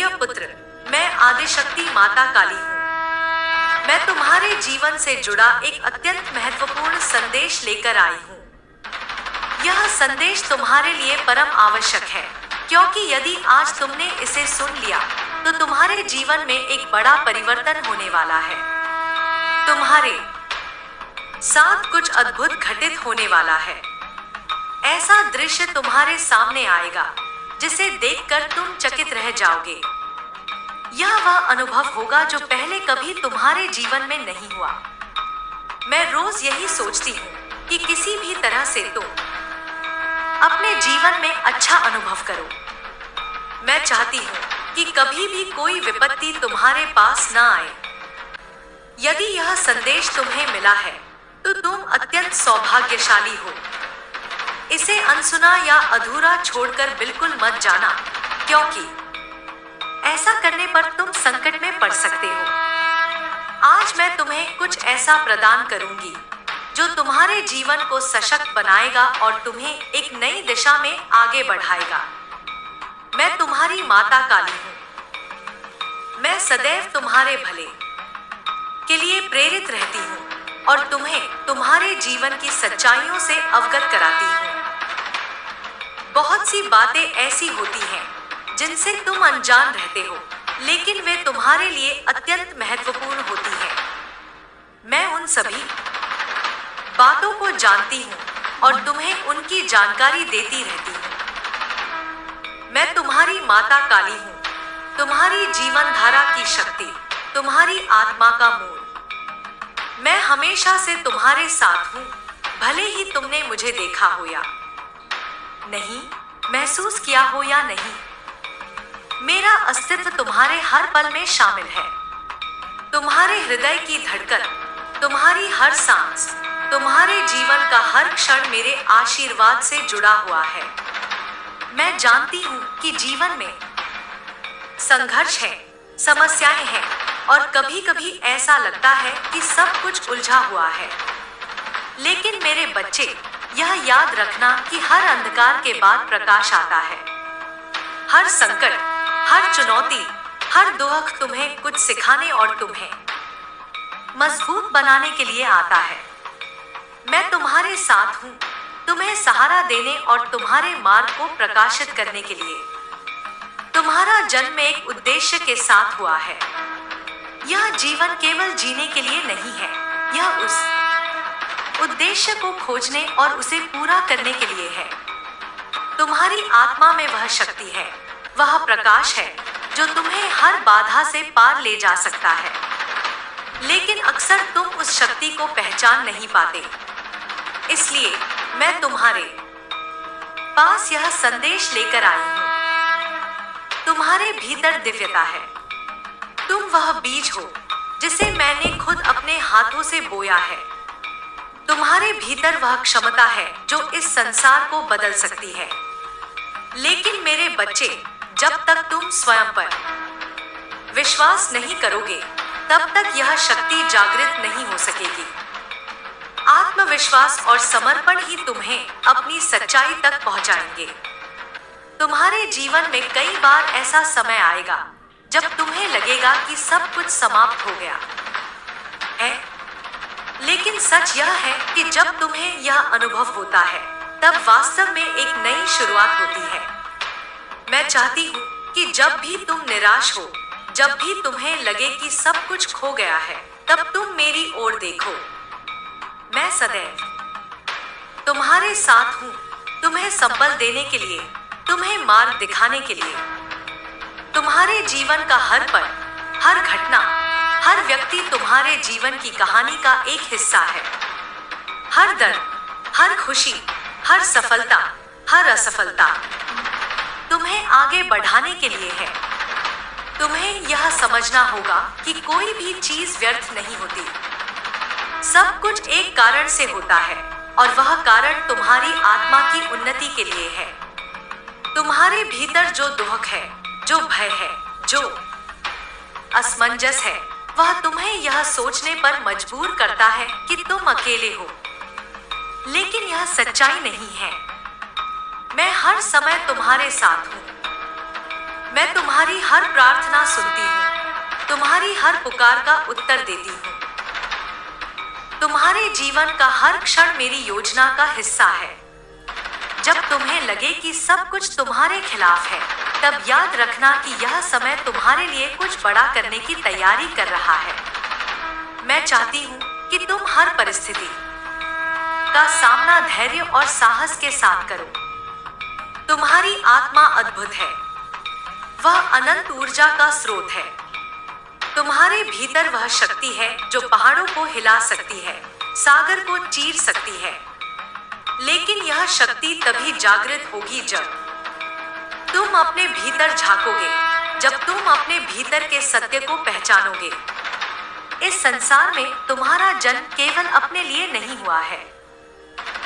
प्रिय पुत्र, मैं आदिशक्ति माता काली हूँ। मैं तुम्हारे जीवन से जुड़ा एक अत्यंत महत्वपूर्ण संदेश लेकर आई हूँ। यह संदेश तुम्हारे लिए परम आवश्यक है, क्योंकि यदि आज तुमने इसे सुन लिया तो तुम्हारे जीवन में एक बड़ा परिवर्तन होने वाला है। तुम्हारे साथ कुछ अद्भुत घटित होने वाला है। ऐसा दृश्य तुम्हारे सामने आएगा जिसे देखकर तुम चकित रह जाओगे। यह वह अनुभव होगा जो पहले कभी तुम्हारे जीवन में नहीं हुआ। मैं रोज यही सोचती हूँ कि किसी भी तरह से तुम अपने जीवन में अच्छा अनुभव करो। मैं चाहती हूँ कि कभी भी कोई विपत्ति तुम्हारे पास न आए। यदि यह संदेश तुम्हें मिला है तो तुम अत्यंत सौभाग्यशाली हो। इसे अनसुना या अधूरा छोड़कर बिल्कुल मत जाना, क्योंकि ऐसा करने पर तुम संकट में पड़ सकते हो। आज मैं तुम्हें कुछ ऐसा प्रदान करूंगी जो तुम्हारे जीवन को सशक्त बनाएगा और तुम्हें एक नई दिशा में आगे बढ़ाएगा। मैं तुम्हारी माता काली हूँ। मैं सदैव तुम्हारे भले के लिए प्रेरित रहती हूँ और तुम्हें तुम्हारे जीवन की सच्चाइयों से अवगत कराती हूँ। बहुत सी बातें ऐसी होती हैं जिनसे तुम अनजान रहते हो, लेकिन वे तुम्हारे लिए अत्यंत महत्वपूर्ण होती हैं। मैं उन सभी बातों को जानती हूँ और तुम्हें उनकी जानकारी देती रहती हूँ। मैं तुम्हारी माता काली हूँ, तुम्हारी जीवन धारा की शक्ति, तुम्हारी आत्मा का मूल। मैं हमेशा से तुम्हारे साथ हूँ, भले ही तुमने मुझे देखा हो या नहीं, महसूस किया हो या नहीं। मेरा अस्तित्व तुम्हारे हर पल में शामिल है। तुम्हारे हृदय की धड़कन, तुम्हारी हर सांस, तुम्हारे जीवन का हर क्षण मेरे आशीर्वाद से जुड़ा हुआ है। मैं जानती हूँ कि जीवन में संघर्ष है, समस्याएं हैं और कभी-कभी ऐसा लगता है कि सब कुछ उलझा हुआ है। लेकिन मेरे बच्चे, यह याद रखना कि हर अंधकार के बाद प्रकाश आता है। हर संकट, हर चुनौती, हर दुख तुम्हें कुछ सिखाने और तुम्हें मजबूत बनाने के लिए आता है। मैं तुम्हारे साथ हूँ, तुम्हें सहारा देने और तुम्हारे मार्ग को प्रकाशित करने के लिए। तुम्हारा जन्म एक उद्देश्य के साथ हुआ है। यह जीवन केवल जीने के लिए नहीं है, यह उस उद्देश्य को खोजने और उसे पूरा करने के लिए है। तुम्हारी आत्मा में वह शक्ति है, वह प्रकाश है जो तुम्हें हर बाधा से पार ले जा सकता है। लेकिन अक्सर तुम उस शक्ति को पहचान नहीं पाते। इसलिए मैं तुम्हारे पास यह संदेश लेकर आई हूँ। तुम्हारे भीतर दिव्यता है। तुम वह बीज हो जिसे मैंने खुद अपने हाथों से बोया है। तुम्हारे भीतर वह क्षमता है जो इस संसार को बदल सकती है। लेकिन मेरे बच्चे, जब तक तुम स्वयं पर विश्वास नहीं करोगे, तब तक यह शक्ति जागृत नहीं हो सकेगी। आत्मविश्वास और समर्पण ही तुम्हें अपनी सच्चाई तक पहुंचाएंगे। तुम्हारे जीवन में कई बार ऐसा समय आएगा जब तुम्हें लगेगा कि सब कुछ समाप्त हो गया है। लेकिन सच यह है कि जब तुम्हें यह अनुभव होता है, तब वास्तव में एक नई शुरुआत होती है। मैं चाहती हूँ कि जब भी तुम निराश हो, जब भी तुम्हें लगे कि सब कुछ खो गया है, तब तुम मेरी ओर देखो। मैं सदैव तुम्हारे साथ हूँ, तुम्हें संबल देने के लिए, तुम्हें मार्ग दिखाने के लिए। तुम्हारे जीवन का हर पल, हर घटना, हर व्यक्ति तुम्हारे जीवन की कहानी का एक हिस्सा है। हर दर्द, हर खुशी, हर सफलता, हर असफलता तुम्हें आगे बढ़ाने के लिए है। तुम्हें यह समझना होगा कि कोई भी चीज व्यर्थ नहीं होती। सब कुछ एक कारण से होता है और वह कारण तुम्हारी आत्मा की उन्नति के लिए है। तुम्हारे भीतर जो दुख है, जो भय है, जो असमंजस है, वह तुम्हें यह सोचने पर मजबूर करता है कि तुम अकेले हो। लेकिन यह सच्चाई नहीं है। मैं हर समय तुम्हारे साथ हूँ। मैं तुम्हारी हर प्रार्थना सुनती हूँ, तुम्हारी हर पुकार का उत्तर देती हूँ। तुम्हारे जीवन का हर क्षण मेरी योजना का हिस्सा है। जब तुम्हें लगे कि सब कुछ तुम्हारे खिलाफ है, तब याद रखना कि यह समय तुम्हारे लिए कुछ बड़ा करने की तैयारी कर रहा है। मैं चाहती हूँ कि तुम हर परिस्थिति का सामना धैर्य और साहस के साथ करो। तुम्हारी आत्मा अद्भुत है, वह अनंत ऊर्जा का स्रोत है। तुम्हारे भीतर वह शक्ति है जो पहाड़ों को हिला सकती है, सागर को चीर सकती है। लेकिन यह शक्ति तभी जागृत होगी जब तुम अपने भीतर झांकोगे, जब तुम अपने भीतर के सत्य को पहचानोगे। इस संसार में तुम्हारा जन्म केवल अपने लिए नहीं हुआ है।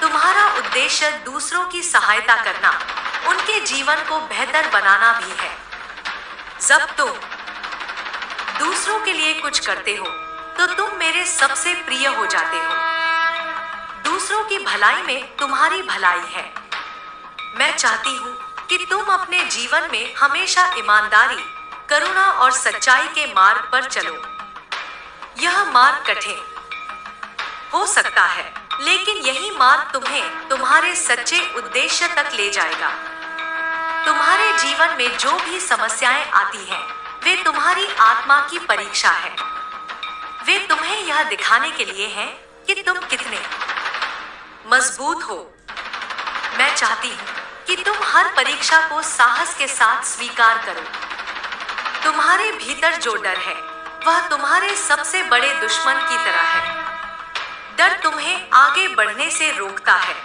तुम्हारा उद्देश्य दूसरों की सहायता करना, उनके जीवन को बेहतर बनाना भी है। जब तुम दूसरों के लिए कुछ करते हो तो तुम मेरे सबसे प्रिय हो जाते हो। दूसरों की भलाई में तुम्हारी भलाई है। मैं चाहती हूँ कि तुम अपने जीवन में हमेशा ईमानदारी, करुणा और सच्चाई के मार्ग पर चलो। यह मार्ग कठिन हो सकता है, लेकिन यही मार्ग तुम्हें तुम्हारे सच्चे उद्देश्य तक ले जाएगा। तुम्हारे जीवन में जो भी समस्याएं आती हैं, वे तुम्हारी आत्मा की परीक्षा है। वे तुम्हें यह दिखाने के लिए हैं कि तुम कितने मजबूत हो। मैं चाहती हूँ कि तुम हर परीक्षा को साहस के साथ स्वीकार करो। तुम्हारे भीतर जो डर है, वह तुम्हारे सबसे बड़े दुश्मन की तरह है। डर तुम्हें आगे बढ़ने से रोकता है,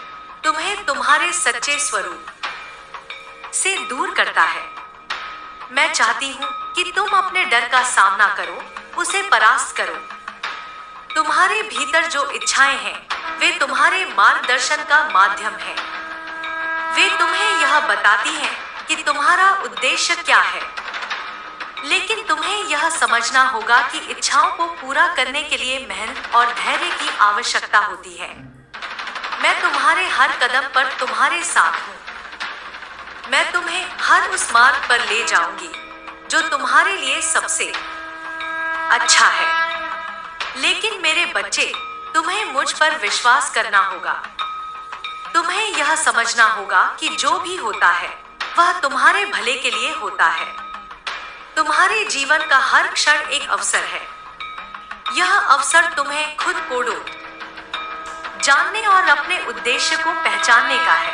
तुम्हें तुम्हारे सच्चे स्वरूप से दूर करता है। मैं चाहती हूँ कि तुम अपने डर का सामना करो, उसे परास्त करो। तुम्हारे भीतर जो इच्छाएं हैं, वे तुम्हारे मार्गदर्शन का माध्यम है। वे तुम्हें यह बताती हैं कि तुम्हारा उद्देश्य क्या है। लेकिन तुम्हें यह समझना होगा कि इच्छाओं को पूरा करने के लिए मेहनत और धैर्य की आवश्यकता होती है। मैं तुम्हारे हर कदम पर तुम्हारे साथ हूँ। मैं तुम्हें हर उस मार्ग पर ले जाऊंगी जो तुम्हारे लिए सबसे अच्छा है। लेकिन मेरे बच्चे, तुम्हें मुझ पर विश्वास करना होगा। तुम्हें यह समझना होगा कि जो भी होता है, वह तुम्हारे भले के लिए होता है। तुम्हारे जीवन का हर क्षण एक अवसर है। यह अवसर तुम्हें खुद को जानने और अपने उद्देश्य को पहचानने का है।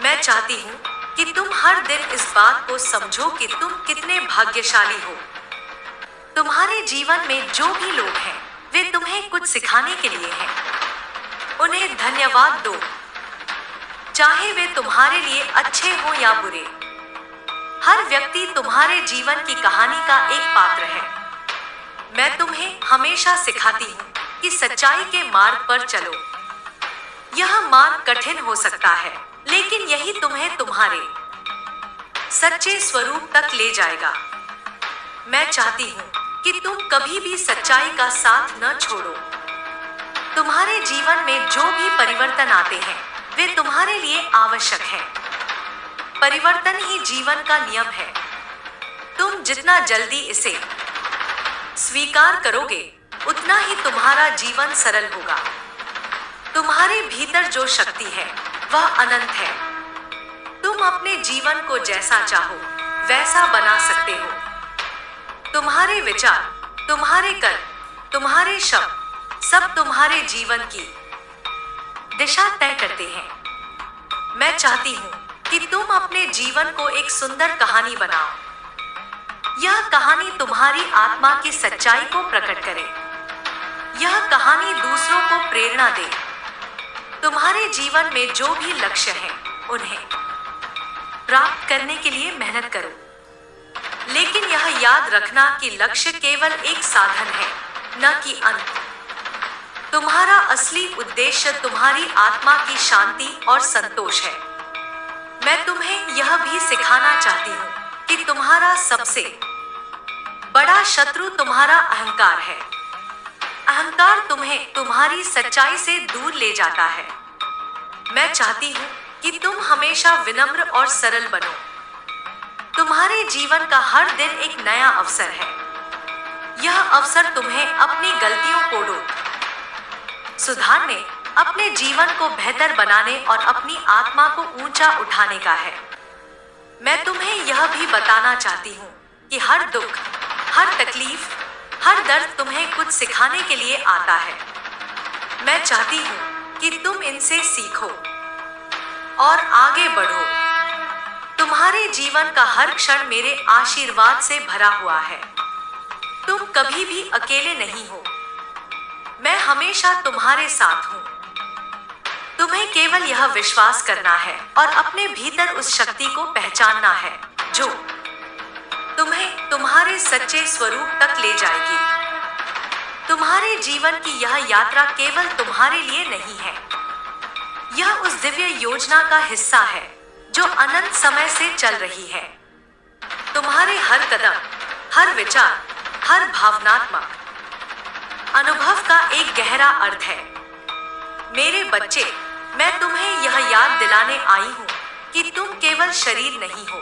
मैं चाहती हूँ कि तुम हर दिन इस बात को समझो कि तुम कितने भाग्यशाली हो। तुम्हारे जीवन में जो भी लोग हैं, वे तुम्हें कुछ सिखाने के लिए हैं। उन्हें धन्यवाद दो, चाहे वे तुम्हारे लिए अच्छे हो या बुरे। हर व्यक्ति तुम्हारे जीवन की कहानी का एक पात्र है। मैं तुम्हें हमेशा सिखाती हूँ कि सच्चाई के मार्ग पर चलो। यह मार्ग कठिन हो सकता है, लेकिन यही तुम्हें तुम्हारे सच्चे स्वरूप तक ले जाएगा। मैं चाहती हूँ कि तुम कभी भी सच्चाई का साथ न छोड़ो। तुम्हारे जीवन में जो भी परिवर्तन आते हैं, वे तुम्हारे लिए आवश्यक हैं। परिवर्तन ही जीवन का नियम है। तुम जितना जल्दी इसे स्वीकार करोगे, उतना ही तुम्हारा जीवन सरल होगा। तुम्हारे भीतर जो शक्ति है, वह अनंत है। तुम अपने जीवन को जैसा चाहो वैसा बना सकते हो। तुम्हारे विचार, तुम्हारे कर्म, तुम्हारे शब्द, सब तुम्हारे जीवन की दिशा तय करते हैं। मैं चाहती हूँ कि तुम अपने जीवन को एक सुंदर कहानी बनाओ। यह कहानी तुम्हारी आत्मा की सच्चाई को प्रकट करे। यह कहानी दूसरों को प्रेरणा दे। तुम्हारे जीवन में जो भी लक्ष्य है, उन्हें प्राप्त करने के लिए मेहनत करो। लेकिन यह याद रखना कि लक्ष्य केवल एक साधन है, न कि अंत। तुम्हारा असली उद्देश्य तुम्हारी आत्मा की शांति और संतोष है। मैं तुम्हें यह भी सिखाना चाहती हूँ कि तुम्हारा सबसे बड़ा शत्रु तुम्हारा अहंकार है। अहंकार तुम्हें तुम्हारी सच्चाई से दूर ले जाता है। मैं चाहती हूँ कि तुम हमेशा विनम्र और सरल बनो। तुम्हारे जीवन का हर दिन एक नया अवसर है। यह अवसर तुम्हें अपनी गलतियों को सुधारने, अपने जीवन को बेहतर बनाने और अपनी आत्मा को ऊंचा उठाने का है। मैं तुम्हें यह भी बताना चाहती हूँ कि हर दुख, हर तकलीफ, हर दर्द तुम्हें कुछ सिखाने के लिए आता है। मैं चाहती हूँ कि तुम इनसे सीखो और आगे बढ़ो। तुम्हारे जीवन का हर क्षण मेरे आशीर्वाद से भरा हुआ है। तुम कभी भी अकेले नहीं हो। मैं हमेशा तुम्हारे साथ हूँ। तुम्हें केवल यह विश्वास करना है और अपने भीतर उस शक्ति को पहचानना है जो तुम्हें तुम्हारे सच्चे स्वरूप तक ले जाएगी। तुम्हारे जीवन की यह यात्रा केवल तुम्हारे लिए नहीं है। यह उस दिव्य योजना का हिस्सा है जो अनंत समय से चल रही है। तुम्हारे हर कदम, हर विचार, हर भावनात्मक अनुभव का एक गहरा अर्थ है। मेरे बच्चे, मैं तुम्हें यह याद दिलाने आई हूँ कि तुम केवल शरीर नहीं हो,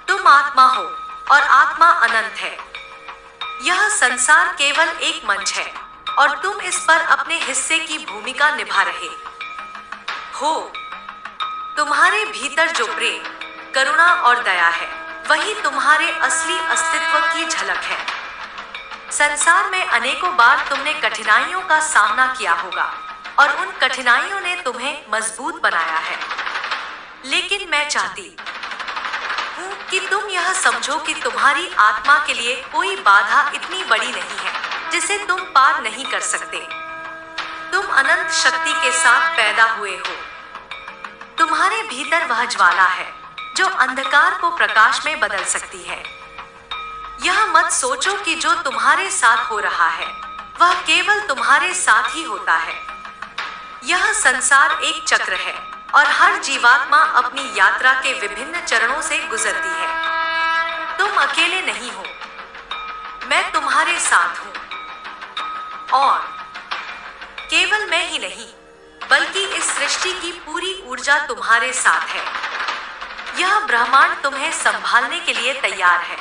तुम आत्मा हो और आत्मा अनंत है। यह संसार केवल एक मंच है और तुम इस पर अपने हिस्से की भूमिका निभा रहे हो। तुम्हारे भीतर जो प्रेम, करुणा और दया है, वही तुम्हारे असली अस्तित्व की झलक है। संसार में अनेकों बार तुमने कठिनाइयों का सामना किया होगा और उन कठिनाइयों ने तुम्हें मजबूत बनाया है। लेकिन मैं चाहती हूँ कि तुम यह समझो कि तुम्हारी आत्मा के लिए कोई बाधा इतनी बड़ी नहीं है जिसे तुम पार नहीं कर सकते। तुम अनंत शक्ति के साथ पैदा हुए हो। तुम्हारे भीतर वह ज्वाला है जो अंधकार को प्रकाश में बदल सकती है। यह मत सोचो कि जो तुम्हारे साथ हो रहा है वह केवल तुम्हारे साथ ही होता है। यह संसार एक चक्र है और हर जीवात्मा अपनी यात्रा के विभिन्न चरणों से गुजरती है। तुम अकेले नहीं हो। मैं तुम्हारे साथ हूँ और केवल मैं ही नहीं बल्कि इस सृष्टि की पूरी ऊर्जा तुम्हारे साथ है। यह ब्रह्मांड तुम्हें संभालने के लिए तैयार है,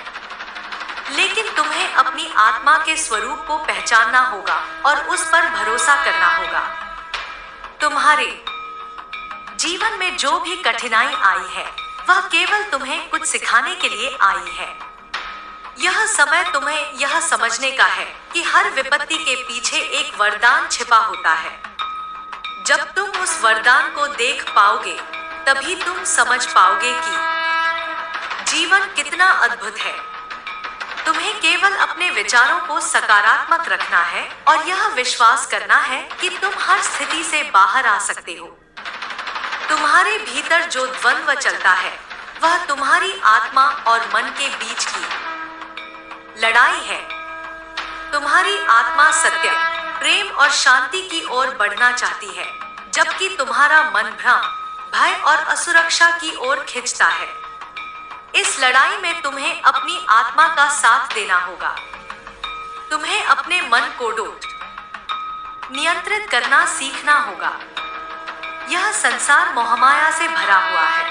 लेकिन तुम्हें अपनी आत्मा के स्वरूप को पहचानना होगा और उस पर भरोसा करना होगा। तुम्हारे जीवन में जो भी कठिनाई आई है वह केवल तुम्हें कुछ सिखाने के लिए आई है। यह समय तुम्हें यह समझने का है कि हर विपत्ति के पीछे एक वरदान छिपा होता है। जब तुम उस वरदान को देख पाओगे तभी तुम समझ पाओगे कि जीवन कितना अद्भुत है। तुम्हें केवल अपने विचारों को सकारात्मक रखना है और यह विश्वास करना है कि तुम हर स्थिति से बाहर आ सकते हो। तुम्हारे भीतर जो द्वंद्व चलता है वह तुम्हारी आत्मा और मन के बीच की लड़ाई है। तुम्हारी आत्मा सत्य, प्रेम और शांति की ओर बढ़ना चाहती है, जबकि तुम्हारा मन भ्रम, भय और असुरक्षा की ओर खींचता है। इस लड़ाई में तुम्हें अपनी आत्मा का साथ देना होगा। तुम्हें अपने मन को नियंत्रित करना सीखना होगा। यह संसार मोहमाया से भरा हुआ है।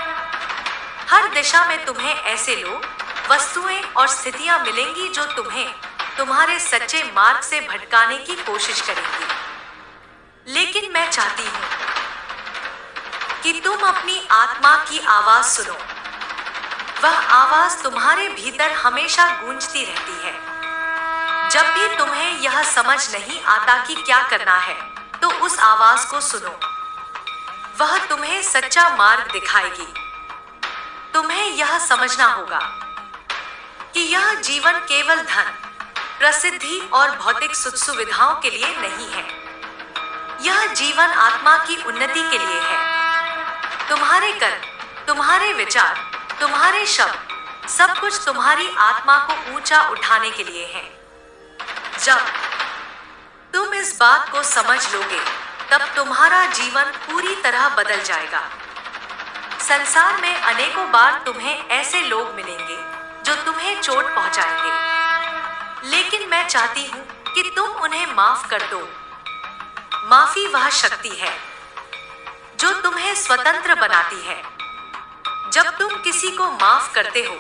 हर दिशा में तुम्हें ऐसे लोग, वस्तुएं और स्थितियां मिलेंगी जो तुम्हें तुम्हारे सच्चे मार्ग से भटकाने की कोशिश करेंगी। लेकिन मैं चाहती हूँ कि तुम अपनी आत्मा की आवाज सुनो। वह आवाज तुम्हारे भीतर हमेशा गूंजती रहती है। जब भी तुम्हें यह समझ नहीं आता कि क्या करना है, तो उस आवाज को सुनो। वह तुम्हें सच्चा मार्ग दिखाएगी। तुम्हें यह समझना होगा कि यह जीवन केवल धन, प्रसिद्धि और भौतिक सुख सुविधाओं के लिए नहीं है। यह जीवन आत्मा की उन्नति के लिए है। तुम्हारे कर्म, तुम्हारे विचार, तुम्हारे शब्द, सब कुछ तुम्हारी आत्मा को ऊंचा उठाने के लिए है। जब तुम इस बात को समझ लोगे, तब तुम्हारा जीवन पूरी तरह बदल जाएगा। संसार में अनेकों बार तुम्हें ऐसे लोग मिलेंगे जो तुम्हें चोट पहुंचाएंगे, लेकिन मैं चाहती हूं कि तुम उन्हें माफ कर दो। माफी वह शक्ति है जो तुम्हें स्वतंत्र बनाती है। जब तुम किसी को माफ करते हो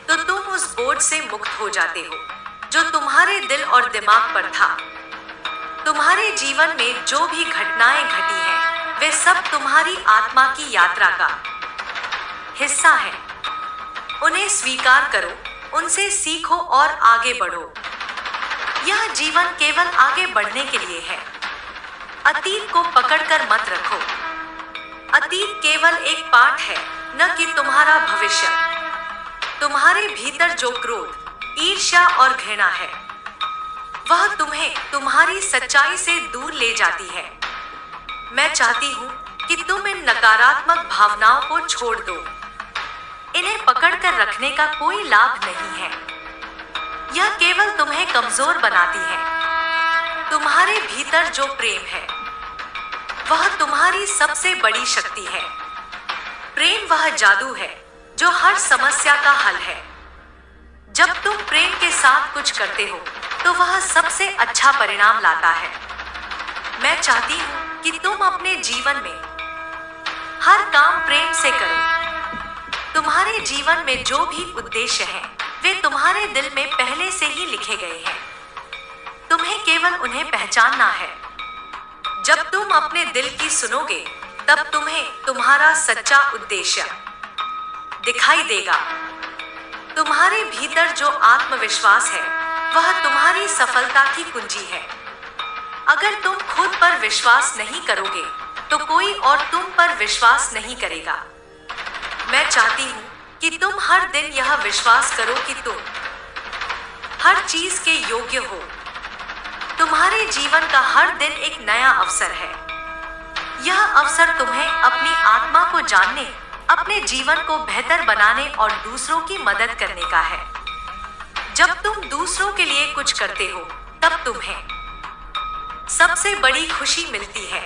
तो तुम उस बोझ से मुक्त हो जाते हो जो तुम्हारे दिल और दिमाग पर था। तुम्हारे जीवन में जो भी घटनाएं घटी हैं, वे सब तुम्हारी आत्मा की यात्रा का हिस्सा है। उन्हें स्वीकार करो, उनसे सीखो और आगे बढ़ो। यह जीवन केवल आगे बढ़ने के लिए है। अतीत को पकड़कर मत रखो। अतीत केवल एक पाठ है, न कि तुम्हारा भविष्य। तुम्हारे भीतर जो क्रोध, ईर्ष्या और घृणा है, वह तुम्हें तुम्हारी सच्चाई से दूर ले जाती है। मैं चाहती हूँ कि तुम इन नकारात्मक भावनाओं को छोड़ दो। इन्हें पकड़कर रखने का कोई लाभ नहीं है। यह केवल तुम्हें कमजोर बनाती है। तुम्हारे भीतर जो प्रेम है, वह तुम्हारी सबसे बड़ी शक्ति है। प्रेम वह जादू है जो हर समस्या का हल है। जब तुम प्रेम के साथ कुछ करते हो तो वह सबसे अच्छा परिणाम लाता है। मैं चाहती हूँ कि तुम अपने जीवन में हर काम प्रेम से करो। तुम्हारे जीवन में जो भी उद्देश्य हैं, वे तुम्हारे दिल में पहले से ही लिखे गए हैं। तुम्हें केवल उन्हें पहचानना है। जब तुम अपने दिल की सुनोगे, तब तुम्हें तुम्हारा सच्चा उद्देश्य दिखाई देगा। तुम्हारे भीतर जो आत्मविश्वास है, वह तुम्हारी सफलता की कुंजी है। अगर तुम खुद पर विश्वास नहीं करोगे, तो कोई और तुम पर विश्वास नहीं करेगा। मैं चाहती हूँ कि तुम हर दिन यह विश्वास करो कि तुम हर चीज के योग्य हो। तुम्हारे जीवन का हर दिन एक नया अवसर है। यह अवसर तुम्हें अपनी आत्मा को जानने, अपने जीवन को बेहतर बनाने और दूसरों की मदद करने का है। जब तुम दूसरों के लिए कुछ करते हो, तब तुम्हें सबसे बड़ी खुशी मिलती है।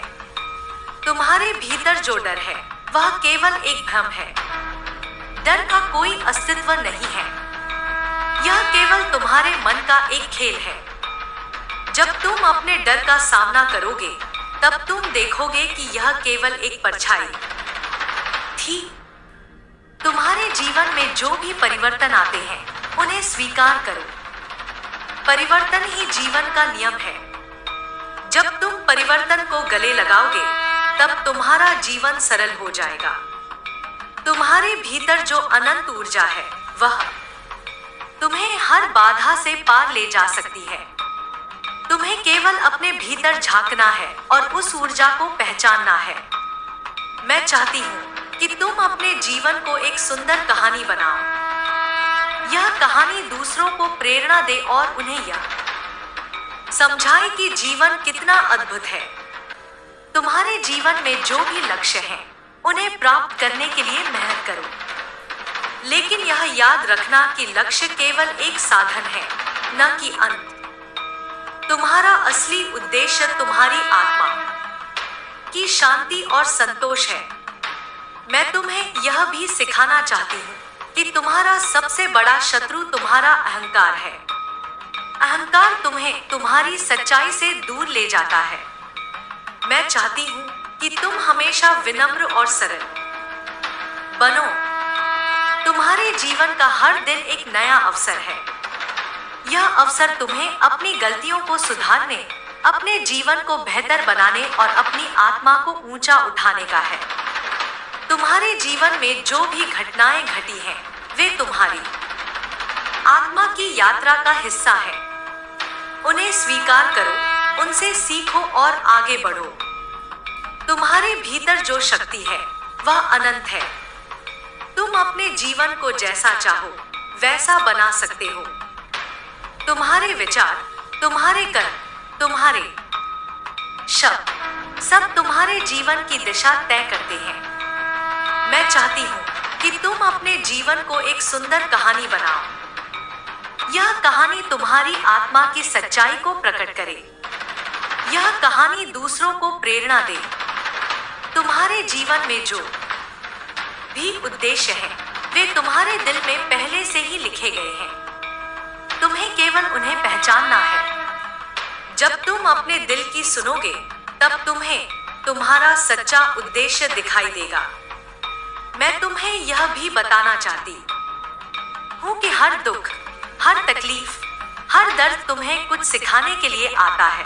तुम्हारे भीतर जो डर है, वह केवल एक भ्रम है। डर का कोई अस्तित्व नहीं है। यह केवल तुम्हारे मन का एक खेल है। जब तुम अपने डर का सामना करोगे, तब तुम देखोगे कि यह केवल एक परछाई थी। तुम्हारे जीवन में जो भी परिवर्तन आते हैं, उन्हें स्वीकार करो। परिवर्तन ही जीवन का नियम है। जब तुम परिवर्तन को गले लगाओगे, तब तुम्हारा जीवन सरल हो जाएगा। तुम्हारे भीतर जो अनंत ऊर्जा है, वह तुम्हें हर बाधा से पार ले जा सकती है। तुम्हें केवल अपने भीतर झांकना है और उस ऊर्जा को पहचानना है। मैं चाहती हूँ कि तुम अपने जीवन को एक सुंदर कहानी बनाओ। यह कहानी दूसरों को प्रेरणा दे और उन्हें यह समझाए कि जीवन कितना अद्भुत है। तुम्हारे जीवन में जो भी लक्ष्य हैं, उन्हें प्राप्त करने के लिए मेहनत करो। लेकिन यह याद रखना कि लक्ष्य केवल एक साधन है, न कि अंत। तुम्हारा असली उद्देश्य तुम्हारी आत्मा की शांति और संतोष है। मैं तुम्हें यह भी सिखाना चाहती हूँ कि तुम्हारा सबसे बड़ा शत्रु तुम्हारा अहंकार है। अहंकार तुम्हें तुम्हारी सच्चाई से दूर ले जाता है। मैं चाहती हूँ कि तुम हमेशा विनम्र और सरल बनो। तुम्हारे जीवन का हर दिन एक नया अवसर है। यह अवसर तुम्हें अपनी गलतियों को सुधारने, अपने जीवन को बेहतर बनाने और अपनी आत्मा को ऊंचा उठाने का है। तुम्हारे जीवन में जो भी घटनाएं घटी हैं, वे तुम्हारी आत्मा की यात्रा का हिस्सा है। उन्हें स्वीकार करो, उनसे सीखो और आगे बढ़ो। तुम्हारे भीतर जो शक्ति है, वह अनंत है। तुम अपने जीवन को जैसा चाहो वैसा बना सकते हो। तुम्हारे विचार, तुम्हारे कर्म, तुम्हारे शब्द सब तुम्हारे जीवन की दिशा तय करते हैं। मैं चाहती हूँ कि तुम अपने जीवन को एक सुंदर कहानी बनाओ। यह कहानी तुम्हारी आत्मा की सच्चाई को प्रकट करे। यह कहानी दूसरों को प्रेरणा दे। तुम्हारे जीवन में जो भी उद्देश्य है, वे तुम्हारे दिल में पहले से ही लिखे गए हैं। तुम्हें केवल उन्हें पहचानना है। जब तुम अपने दिल की सुनोगे, तब तुम्हें तुम्हारा सच्चा उद्देश्य दिखाई देगा। मैं तुम्हें यह भी बताना चाहती हूँ कि हर दुख, हर तकलीफ, हर दर्द तुम्हें कुछ सिखाने के लिए आता है।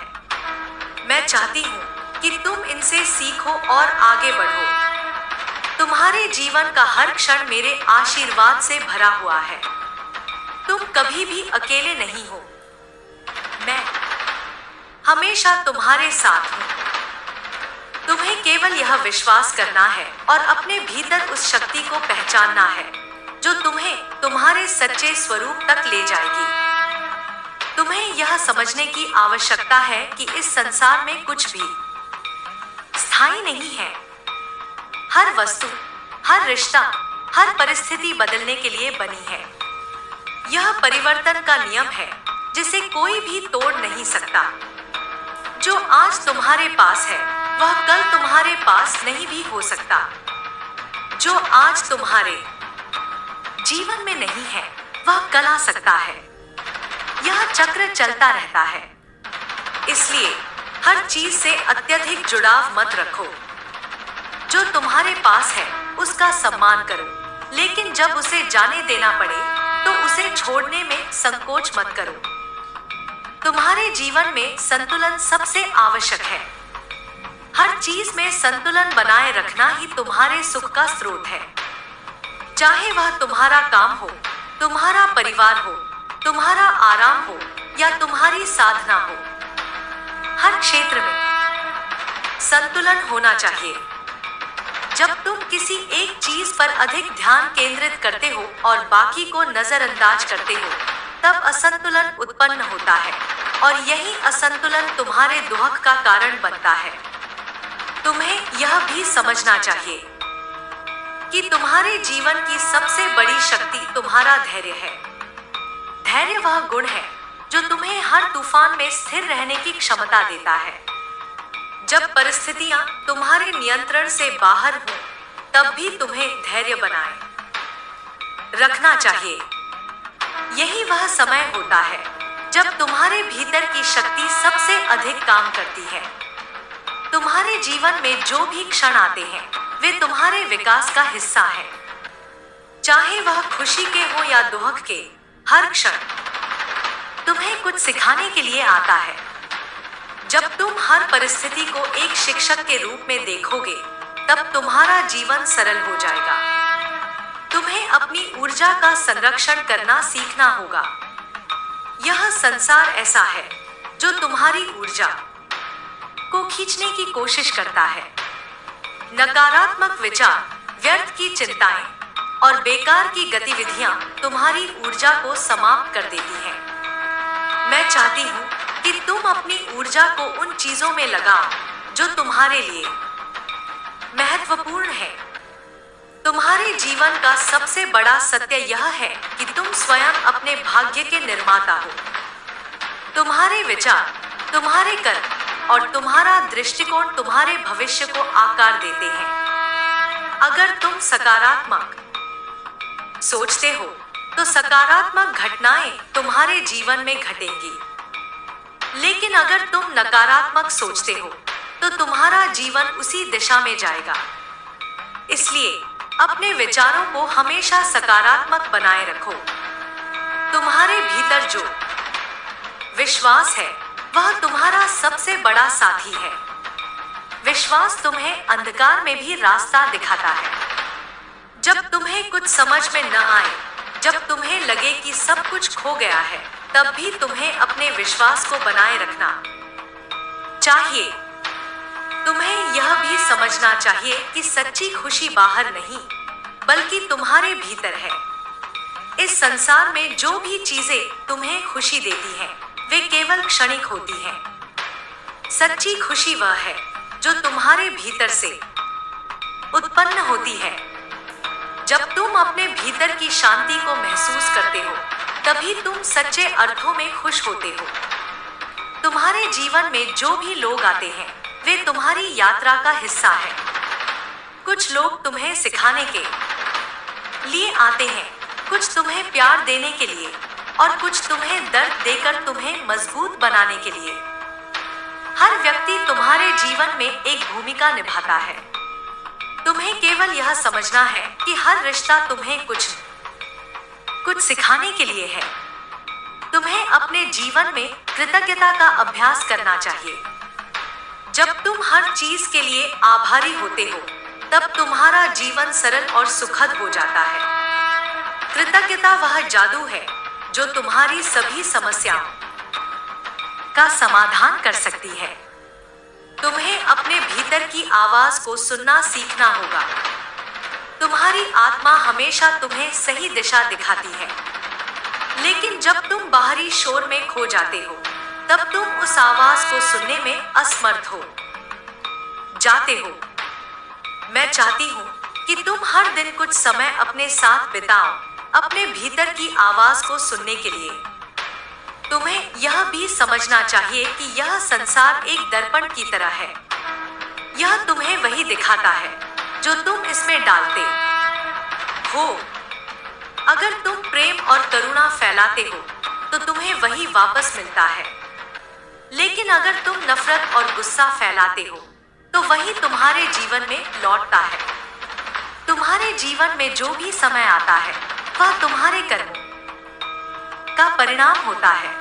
मैं चाहती हूँ कि तुम इनसे सीखो और आगे बढ़ो। तुम्हारे जीवन का हर क्षण मेरे आशीर्वाद से भरा हुआ है। तुम कभी भी अकेले नहीं हो। मैं हमेशा तुम्हारे साथ हूँ। तुम्हें केवल यह विश्वास करना है और अपने भीतर उस शक्ति को पहचानना है जो तुम्हें तुम्हारे सच्चे स्वरूप तक ले जाएगी। तुम्हें यह समझने की आवश्यकता है कि इस संसार में कुछ भी स्थायी नहीं है। हर वस्तु, हर रिश्ता, हर परिस्थिति बदलने के लिए बनी है। यह परिवर्तन का नियम है जिसे कोई भी तोड़ नहीं सकता। जो आज तुम्हारे पास है वह कल तुम्हारे पास नहीं भी हो सकता। जो आज तुम्हारे जीवन में नहीं है वह कल आ सकता है। यह चक्र चलता रहता है। इसलिए हर चीज से अत्यधिक जुड़ाव मत रखो। जो तुम्हारे पास है उसका सम्मान करो, लेकिन जब उसे जाने देना पड़े तो उसे छोड़ने में संकोच मत करो। तुम्हारे जीवन में संतुलन सबसे आवश्यक है। हर चीज में संतुलन बनाए रखना ही तुम्हारे सुख का स्रोत है। चाहे वह तुम्हारा काम हो, तुम्हारा परिवार हो, तुम्हारा आराम हो या तुम्हारी साधना हो, हर क्षेत्र में संतुलन होना चाहिए। जब तुम किसी एक चीज पर अधिक ध्यान केंद्रित करते हो और बाकी को नजरअंदाज करते हो, तब असंतुलन उत्पन्न होता है और यही असंतुलन तुम्हारे दुख का कारण बनता है। तुम्हें यह भी समझना चाहिए कि तुम्हारे जीवन की सबसे बड़ी शक्ति तुम्हारा धैर्य है। धैर्य वह गुण है जो तुम्हें हर तूफान में स्थिर रहने की क्षमता देता है। जब परिस्थितियां तुम्हारे नियंत्रण से बाहर हो, तब भी तुम्हें धैर्य बनाए रखना चाहिए। यही वह समय होता है जब तुम्हारे भीतर की शक्ति सबसे अधिक काम करती है। तुम्हारे जीवन में जो भी क्षण आते हैं वे तुम्हारे विकास का हिस्सा है। चाहे वह खुशी के हो या दुख के, हर क्षण तुम्हें कुछ सिखाने के लिए आता है। जब तुम हर परिस्थिति को एक शिक्षक के रूप में देखोगे, तब तुम्हारा जीवन सरल हो जाएगा। तुम्हें अपनी ऊर्जा का संरक्षण करना सीखना होगा। यह संसार ऐसा है जो तुम्हारी ऊर्जा को खींचने की कोशिश करता है। नकारात्मक विचार, व्यर्थ की चिंताएं और बेकार की गतिविधियां तुम्हारी ऊर्जा को समाप्त कर देती हैं। मैं चाहती हूँ कि तुम अपनी ऊर्जा को उन चीजों में लगाओ जो तुम्हारे लिए महत्वपूर्ण है। तुम्हारे जीवन का सबसे बड़ा सत्य यह है कि तुम स्वयं अपने भाग्य के निर्माता हो। तुम्हारे विचार, तुम्हारे कर्म और तुम्हारा दृष्टिकोण तुम्हारे भविष्य को आकार देते हैं। अगर तुम सकारात्मक सोचते हो तो सकारात्मक घटनाएं तुम्हारे जीवन में घटेंगी। लेकिन अगर तुम नकारात्मक सोचते हो तो तुम्हारा जीवन उसी दिशा में जाएगा। इसलिए अपने विचारों को हमेशा सकारात्मक बनाए रखो। तुम्हारे भीतर जो विश्वास है वह तुम्हारा सबसे बड़ा साथी है। विश्वास तुम्हें अंधकार में भी रास्ता दिखाता है। जब तुम्हें कुछ समझ में न आए, जब तुम्हें लगे कि सब कुछ खो गया है, तब भी तुम्हें अपने विश्वास को बनाए रखना चाहिए। तुम्हें यह भी समझना चाहिए कि सच्ची खुशी बाहर नहीं बल्कि तुम्हारे भीतर है। इस संसार में जो भी चीजें तुम्हें खुशी देती हैं, वे केवल क्षणिक होती हैं। सच्ची खुशी वह है जो तुम्हारे भीतर से उत्पन्न होती है। जब तुम अपने भीतर की शांति को महसूस करते हो, तभी तुम सच्चे अर्थों में खुश होते हो। तुम्हारे जीवन में जो भी लोग आते हैं वे तुम्हारी यात्रा का हिस्सा है। कुछ लोग तुम्हें सिखाने के लिए आते हैं, कुछ तुम्हें प्यार देने के लिए और कुछ तुम्हें दर्द देकर तुम्हें मजबूत बनाने के लिए। हर व्यक्ति तुम्हारे जीवन में एक भूमिका निभाता है। तुम्हें केवल यह समझना है कि हर रिश्ता तुम्हें कुछ सिखाने के लिए है। तुम्हें अपने जीवन में कृतज्ञता का अभ्यास करना चाहिए। जब तुम हर चीज के लिए आभारी होते हो, तब तुम्हारा जीवन सरल और सुखद हो जाता है। कृतज्ञता वह जादू है जो तुम्हारी सभी समस्याओं का समाधान कर सकती है। तुम्हें अपने भीतर की आवाज को सुनना सीखना होगा। तुम्हारी आत्मा हमेशा तुम्हें सही दिशा दिखाती है, लेकिन जब तुम बाहरी शोर में खो जाते हो, तब तुम उस आवाज को सुनने में असमर्थ हो जाते हो। मैं चाहती हूँ कि तुम हर दिन कुछ समय अपने साथ बिताओ, अपने भीतर की आवाज को सुनने के लिए। तुम्हें यह भी समझना चाहिए कि यह संसार एक दर्पण की तरह है। यह तुम्हें वही दिखाता है जो तुम इसमें डालते हो। अगर तुम प्रेम और करुणा फैलाते हो, तो तुम्हें वही वापस मिलता है। लेकिन अगर तुम नफरत और गुस्सा फैलाते हो, तो वही तुम्हारे जीवन में लौटता है। तुम्हारे जीवन में जो भी समय आता है, वह तुम्हारे कर्मों का परिणाम होता है।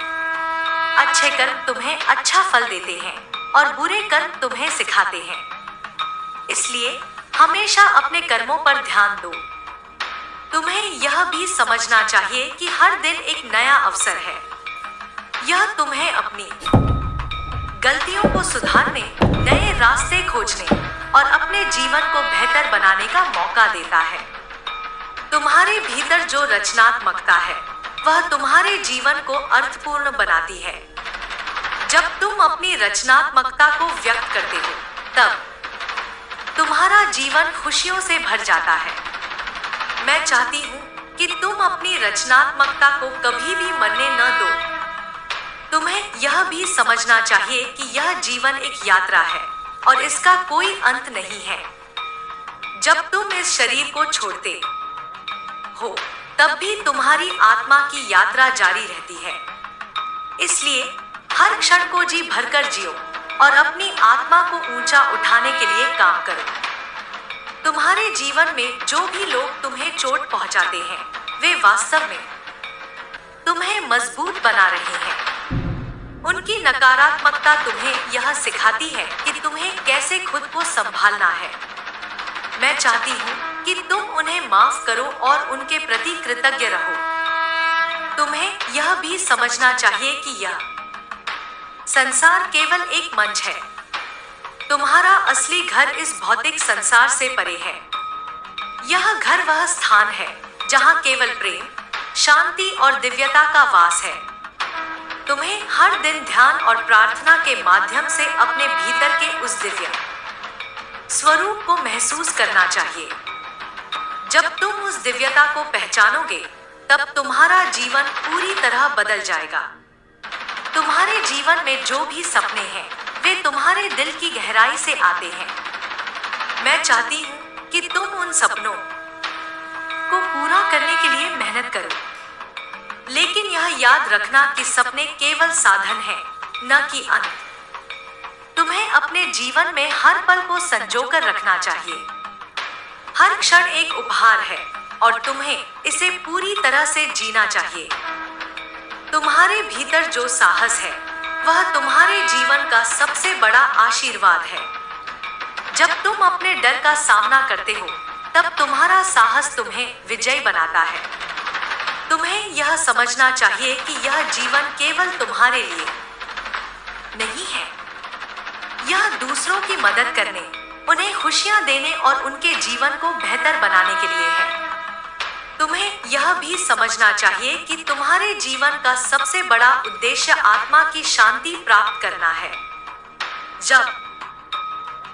अच्छे कर्म तुम्हें अच्छा फल देते हैं और बुरे कर्म तुम्हें सिखाते हैं। इसलिए हमेशा अपने कर्मों पर ध्यान दो। तुम्हें यह भी समझना चाहिए कि हर दिन एक नया अवसर है। यह तुम्हें अपनी गलतियों को सुधारने, नए रास्ते खोजने और अपने जीवन को बेहतर बनाने का मौका देता है। तुम्हारे भीतर जो रचनात्मकता है, वह तुम्हारे जीवन को अर्थपूर्ण बनाती है। जब तुम अपनी रचनात्मकता को व्यक्त करते हो, तब तुम्हारा जीवन खुशियों से भर जाता है। मैं चाहती हूँ कि तुम अपनी रचनात्मकता को कभी भी मरने न दो। तुम्हें यह भी समझना चाहिए कि यह जीवन एक यात्रा है और इसका कोई अंत नहीं है। जब तुम इस शरीर को छोड़ते हो, तब भी तुम्हारी आत्मा की यात्रा जारी रहती है। इसलिए हर क्षण को जी भरकर जियो और अपनी आत्मा को ऊंचा उठाने के लिए काम करो। तुम्हारे जीवन में जो भी लोग तुम्हें चोट पहुंचाते हैं, वे वास्तव में तुम्हें मजबूत बना रहे हैं। उनकी नकारात्मकता तुम्हें यह सिखाती है कि तुम्हें कैसे खुद को संभालना है। मैं चाहती हूँ कि तुम उन्हें माफ करो और उनके प्रति कृतज्ञ रहो। तुम्हें यह भी समझना चाहिए कि यह संसार केवल एक मंच है। तुम्हारा असली घर इस भौतिक संसार से परे है। यह घर वह स्थान है जहाँ केवल प्रेम, शांति और दिव्यता का वास है। तुम्हें हर दिन ध्यान और प्रार्थना के माध्यम से अपने भीतर के उस दिव्य स्वरूप को महसूस करना चाहिए। जब तुम उस दिव्यता को पहचानोगे, तब तुम्हारा जीवन पूरी तरह बदल जाएगा। तुम्हारे जीवन में जो भी सपने हैं, वे तुम्हारे दिल की गहराई से आते हैं। मैं चाहती हूँ कि तुम उन सपनों को पूरा करने के लिए मेहनत करो। लेकिन यह याद रखना कि सपने केवल साधन हैं, न कि अंत। तुम्हें अपने जीवन में हर पल को संजोकर रखना चाहिए। हर क्षण एक उपहार है और तुम्हें इसे पूरी तरह से जीना चाहिए। तुम्हारे भीतर जो साहस है, वह तुम्हारे जीवन का सबसे बड़ा आशीर्वाद है। जब तुम अपने डर का सामना करते हो, तब तुम्हारा साहस तुम्हें विजयी बनाता है। तुम्हें यह समझना चाहिए कि यह जीवन केवल तुम्हारे लिए नहीं है। यह दूसरों की मदद करने, उन्हें खुशियां देने और उनके जीवन को बेहतर बनाने के लिए है। तुम्हें यह भी समझना चाहिए कि तुम्हारे जीवन का सबसे बड़ा उद्देश्य आत्मा की शांति प्राप्त करना है। जब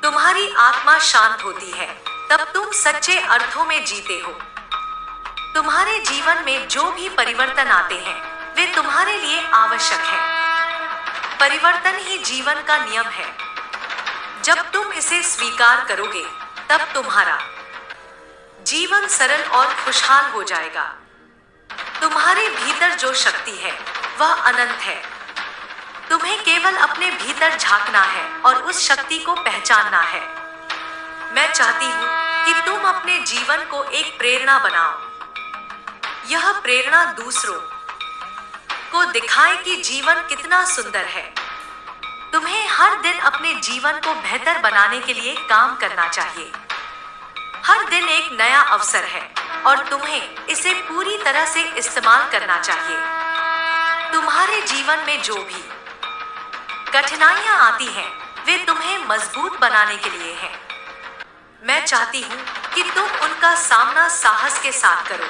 तुम्हारी आत्मा शांत होती है, तब तुम सच्चे अर्थों में जीते हो। तुम्हारे जीवन में जो भी परिवर्तन आते हैं, वे तुम्हारे लिए आवश्यक हैं। परिवर्तन ही जीवन का नियम है। जब तुम इसे स्वीकार करोगे, तब तुम्हारा जीवन सरल और खुशहाल हो जाएगा। तुम्हारे भीतर जो शक्ति है, वह अनंत है। तुम्हें केवल अपने भीतर झांकना है और उस शक्ति को पहचानना है। मैं चाहती हूँ कि तुम अपने जीवन को एक प्रेरणा बनाओ। यह प्रेरणा दूसरों को दिखाए कि जीवन कितना सुंदर है। तुम्हें हर दिन अपने जीवन को बेहतर बनाने के लिए काम करना चाहिए। हर दिन एक नया अवसर है और तुम्हें इसे पूरी तरह से इस्तेमाल करना चाहिए। तुम्हारे जीवन में जो भी कठिनाइयां आती हैं, वे तुम्हें मजबूत बनाने के लिए हैं। मैं चाहती हूँ कि तुम उनका सामना साहस के साथ करो।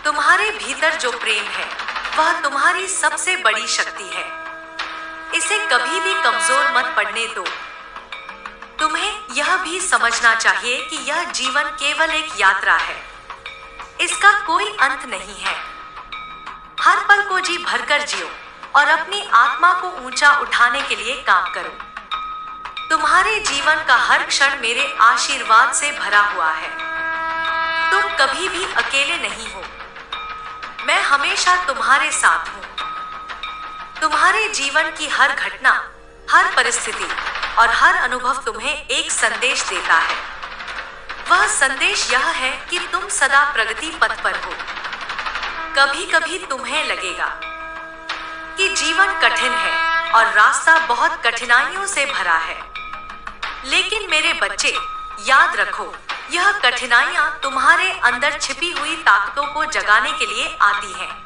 तुम्हारे भीतर जो प्रेम है, वह तुम्हारी सबसे बड़ी शक्ति है। इसे कभी भी कमजोर मत पड़ने दो। तुम्हें यह भी समझना चाहिए कि यह जीवन केवल एक यात्रा है। इसका कोई अंत नहीं है। हर पल को जी भरकर जियो और अपनी आत्मा को ऊंचा उठाने के लिए काम करो। तुम्हारे जीवन का हर क्षण मेरे आशीर्वाद से भरा हुआ है। तुम कभी भी अकेले नहीं हो। मैं हमेशा तुम्हारे साथ हूँ। तुम्हारे जीवन की हर घटना, हर परिस्थिति और हर अनुभव तुम्हें एक संदेश देता है। वह संदेश यह है कि तुम सदा प्रगति पथ पर हो। कभी कभी तुम्हें लगेगा कि जीवन कठिन है और रास्ता बहुत कठिनाइयों से भरा है। लेकिन मेरे बच्चे, याद रखो, यह कठिनाइयां तुम्हारे अंदर छिपी हुई ताकतों को जगाने के लिए आती हैं।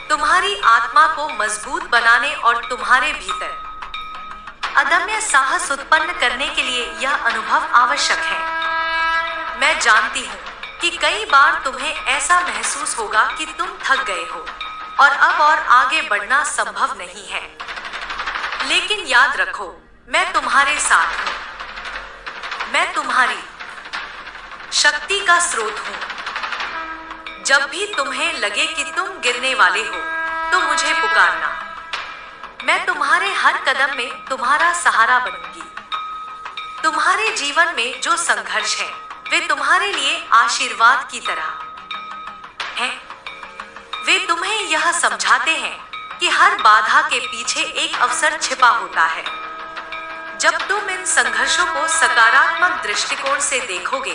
तुम्हारी आत्मा को मजबूत बनाने और तुम्हारे भीतर अदम्य साहस उत्पन्न करने के लिए यह अनुभव आवश्यक है। मैं जानती हूँ कि कई बार तुम्हें ऐसा महसूस होगा कि तुम थक गए हो और अब और आगे बढ़ना संभव नहीं है। लेकिन याद रखो, मैं तुम्हारे साथ हूँ। मैं तुम्हारी शक्ति का स्रोत हूँ। जब भी तुम्हें लगे कि तुम गिरने वाले हो, तो मुझे पुकारना। मैं तुम्हारे हर कदम में तुम्हारा सहारा बनूंगी। तुम्हारे जीवन में जो संघर्ष है, वे तुम्हारे लिए आशीर्वाद की तरह हैं। वे तुम्हें यह समझाते हैं कि हर बाधा के पीछे एक अवसर छिपा होता है। जब तुम इन संघर्षों को सकारात्मक दृष्टिकोण से देखोगे,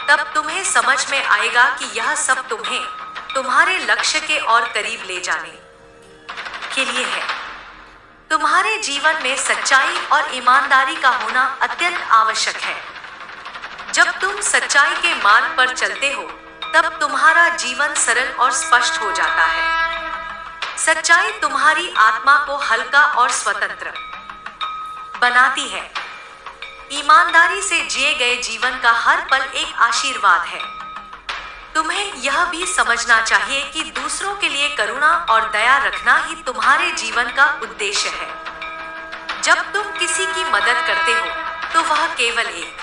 तब तुम्हें समझ में आएगा कि यह सब तुम्हें तुम्हारे लक्ष्य के और करीब ले जाने के लिए है। तुम्हारे जीवन में सच्चाई और ईमानदारी का होना अत्यंत आवश्यक है। जब तुम सच्चाई के मार्ग पर चलते हो, तब तुम्हारा जीवन सरल और स्पष्ट हो जाता है। सच्चाई तुम्हारी आत्मा को हल्का और स्वतंत्र बनाती है। ईमानदारी से जिए गए जीवन का हर पल एक आशीर्वाद है। तुम्हें यह भी समझना चाहिए कि दूसरों के लिए करुणा और दया रखना ही तुम्हारे जीवन का उद्देश्य है। जब तुम किसी की मदद करते हो, तो वह केवल एक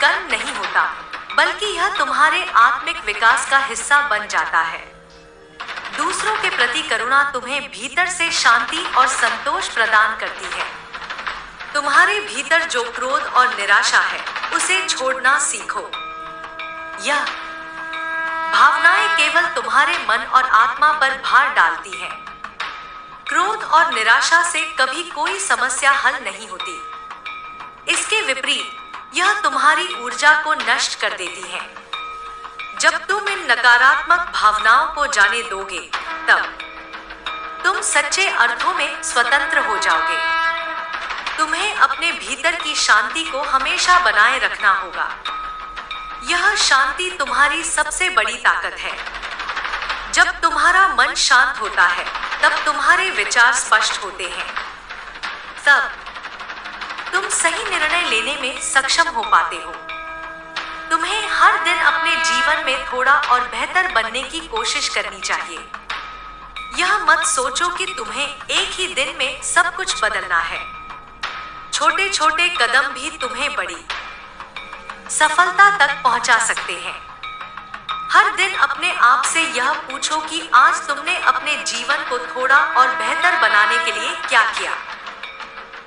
कर्म नहीं होता, बल्कि यह तुम्हारे आत्मिक विकास का हिस्सा बन जाता है। दूसरों के प्रति करुणा तुम्हें भीतर से शांति और संतोष प्रदान करती है। तुम्हारे भीतर जो क्रोध और निराशा है, उसे छोड़ना सीखो। यह भावनाएं केवल तुम्हारे मन और आत्मा पर भार डालती हैं। क्रोध और निराशा से कभी कोई समस्या हल नहीं होती। इसके विपरीत यह तुम्हारी ऊर्जा को नष्ट कर देती है। जब तुम इन नकारात्मक भावनाओं को जाने दोगे, तब तुम सच्चे अर्थों में स्वतंत्र हो जाओगे। तुम्हें अपने भीतर की शांति को हमेशा बनाए रखना होगा। यह शांति तुम्हारी सबसे बड़ी ताकत है। जब तुम्हारा मन शांत होता है, तब तुम्हारे विचार स्पष्ट होते हैं। तब तुम सही निर्णय लेने में सक्षम हो पाते हो। तुम्हें हर दिन अपने जीवन में थोड़ा और बेहतर बनने की कोशिश करनी चाहिए। यह मत सोचो कि तुम्हें एक ही दिन में सब कुछ बदलना है। छोटे छोटे कदम भी तुम्हें बड़ी सफलता तक पहुंचा सकते हैं। हर दिन अपने आप से यह पूछो कि आज तुमने अपने जीवन को थोड़ा और बेहतर बनाने के लिए क्या किया।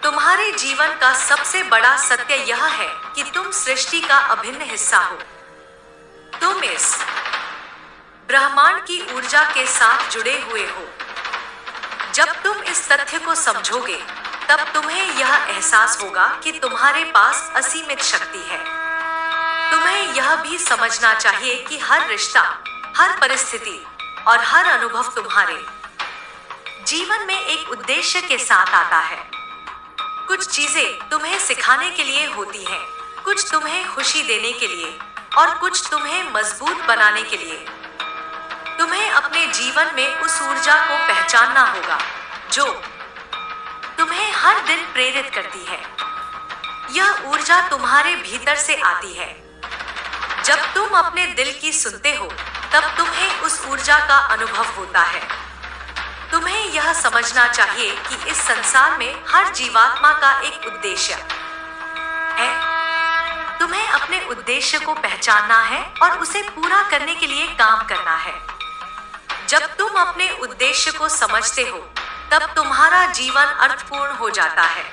तुम्हारे जीवन का सबसे बड़ा सत्य यह है कि तुम सृष्टि का अभिन्न हिस्सा हो। तुम इस ब्रह्मांड की ऊर्जा के साथ जुड़े हुए हो। जब तुम इस तथ्य को समझोगे, तब तुम्हें यह एहसास होगा कि तुम्हारे पास असीमित शक्ति है। तुम्हें यह भी समझना चाहिए कि हर रिश्ता, हर परिस्थिति और हर अनुभव तुम्हारे जीवन में एक उद्देश्य के साथ आता है। कुछ चीजें तुम्हें सिखाने के लिए होती हैं, कुछ तुम्हें खुशी देने के लिए और कुछ तुम्हें मजबूत बनाने के लिए। तुम्हें अपने जीवन में उस ऊर्जा को पहचानना होगा जो तुम्हें हर दिन प्रेरित करती है। यह ऊर्जा तुम्हारे भीतर से आती है। जब तुम अपने दिल की सुनते हो, तब तुम्हें उस ऊर्जा का अनुभव होता है। तुम्हें यह समझना चाहिए कि इस संसार में हर जीवात्मा का एक उद्देश्य है। तुम्हें अपने उद्देश्य को पहचानना है और उसे पूरा करने के लिए काम करना है। जब तुम अपने उद्देश्य को समझते हो, तब तुम्हारा जीवन अर्थपूर्ण हो जाता है।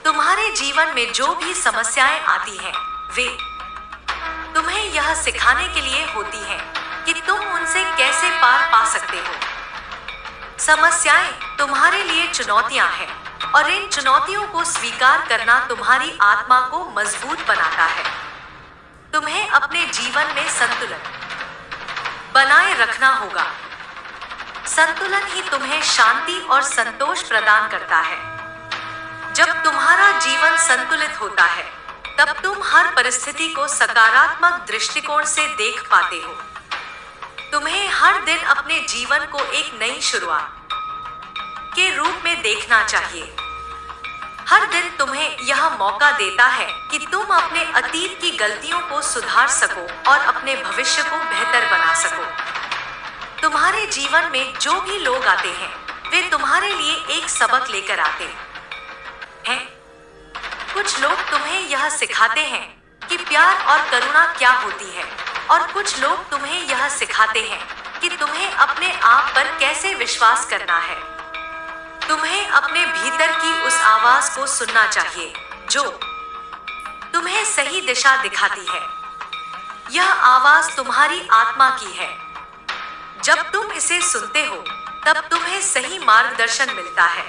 तुम्हारे जीवन में जो भी समस्याएं आती हैं, वे तुम्हें यह सिखाने के लिए होती हैं कि तुम उनसे कैसे पार पा सकते हो। समस्याएं तुम्हारे लिए चुनौतियां हैं और इन चुनौतियों को स्वीकार करना तुम्हारी आत्मा को मजबूत बनाता है। तुम्हें अपने जीवन में संतुलन बनाए रखना होगा। संतुलन ही तुम्हें शांति और संतोष प्रदान करता है। जब तुम्हारा जीवन संतुलित होता है, तब तुम हर परिस्थिति को सकारात्मक दृष्टिकोण से देख पाते हो। तुम्हें हर दिन अपने जीवन को एक नई शुरुआत के रूप में देखना चाहिए। हर दिन तुम्हें यह मौका देता है कि तुम अपने अतीत की गलतियों को सुधार सको और अपने भविष्य को बेहतर बना सको। तुम्हारे जीवन में जो भी लोग आते हैं, वे तुम्हारे लिए एक सबक लेकर आते हैं। कुछ लोग तुम्हें यह सिखाते हैं कि प्यार और करुणा क्या होती है, और कुछ लोग तुम्हें यह सिखाते हैं कि तुम्हें अपने आप पर कैसे विश्वास करना है। तुम्हें अपने भीतर की उस आवाज को सुनना चाहिए जो तुम्हें सही दिशा दिखाती है। यह आवाज तुम्हारी आत्मा की है। जब तुम इसे सुनते हो, तब तुम्हें सही मार्गदर्शन मिलता है।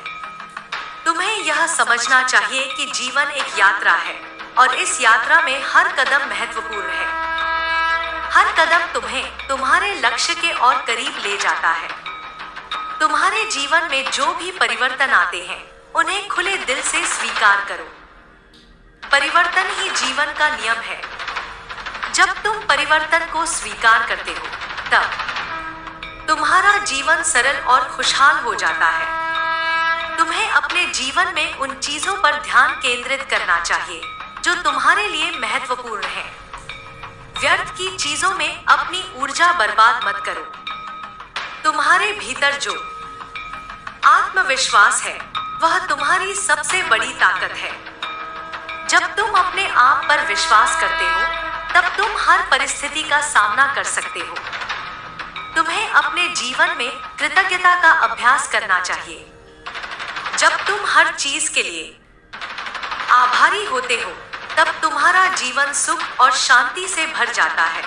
तुम्हें यह समझना चाहिए कि जीवन एक यात्रा है और इस यात्रा में हर कदम महत्वपूर्ण है। हर कदम तुम्हें तुम्हारे लक्ष्य के और करीब ले जाता है। तुम्हारे जीवन में जो भी परिवर्तन आते हैं, उन्हें खुले दिल से स्वीकार करो। परिवर्तन ही जीवन का नियम है। जब तुम परिवर्तन को स्वीकार करते हो, तब तुम्हारा जीवन सरल और खुशहाल हो जाता है। तुम्हें अपने जीवन में उन चीजों पर ध्यान केंद्रित करना चाहिए जो तुम्हारे लिए महत्वपूर्ण है। व्यर्थ की चीजों में अपनी ऊर्जा बर्बाद मत करो। तुम्हारे भीतर जो आत्मविश्वास है, वह तुम्हारी सबसे बड़ी ताकत है। जब तुम अपने आप पर विश्वास करते हो, तब तुम हर परिस्थिति का सामना कर सकते हो। तुम्हें अपने जीवन में कृतज्ञता का अभ्यास करना चाहिए। जब तुम हर चीज के लिए आभारी होते हो, तब तुम्हारा जीवन सुख और शांति से भर जाता है।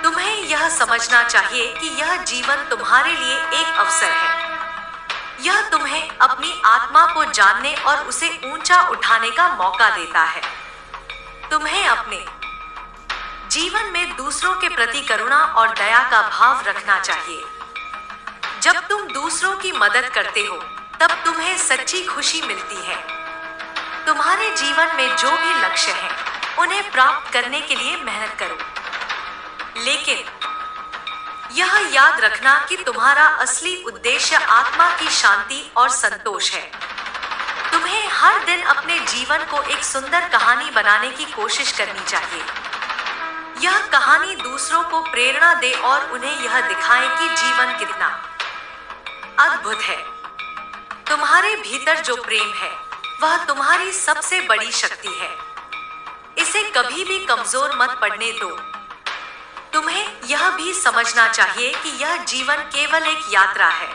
तुम्हें यह समझना चाहिए कि यह जीवन तुम्हारे लिए एक अवसर है। यह तुम्हें अपनी आत्मा को जानने और उसे ऊंचा उठाने का मौका देता है। तुम्हें अपने जीवन में दूसरों के प्रति करुणा और दया का भाव रखना चाहिए। जब तुम दूसरों की मदद करते हो, तब तुम्हें सच्ची खुशी मिलती है। तुम्हारे जीवन में जो भी लक्ष्य हैं, उन्हें प्राप्त करने के लिए मेहनत करो। लेकिन यह याद रखना कि तुम्हारा असली उद्देश्य आत्मा की शांति और संतोष है। तुम्हें हर दिन अपने जीवन को एक सुंदर कहानी बनाने की कोशिश करनी चाहिए। यह कहानी दूसरों को प्रेरणा दे और उन्हें यह दिखाए कि जीवन कितना अद्भुत है। तुम्हारे भीतर जो प्रेम है, वह तुम्हारी सबसे बड़ी शक्ति है। इसे कभी भी कमजोर मत पड़ने दो। तुम्हें यह भी समझना चाहिए कि यह जीवन केवल एक यात्रा है।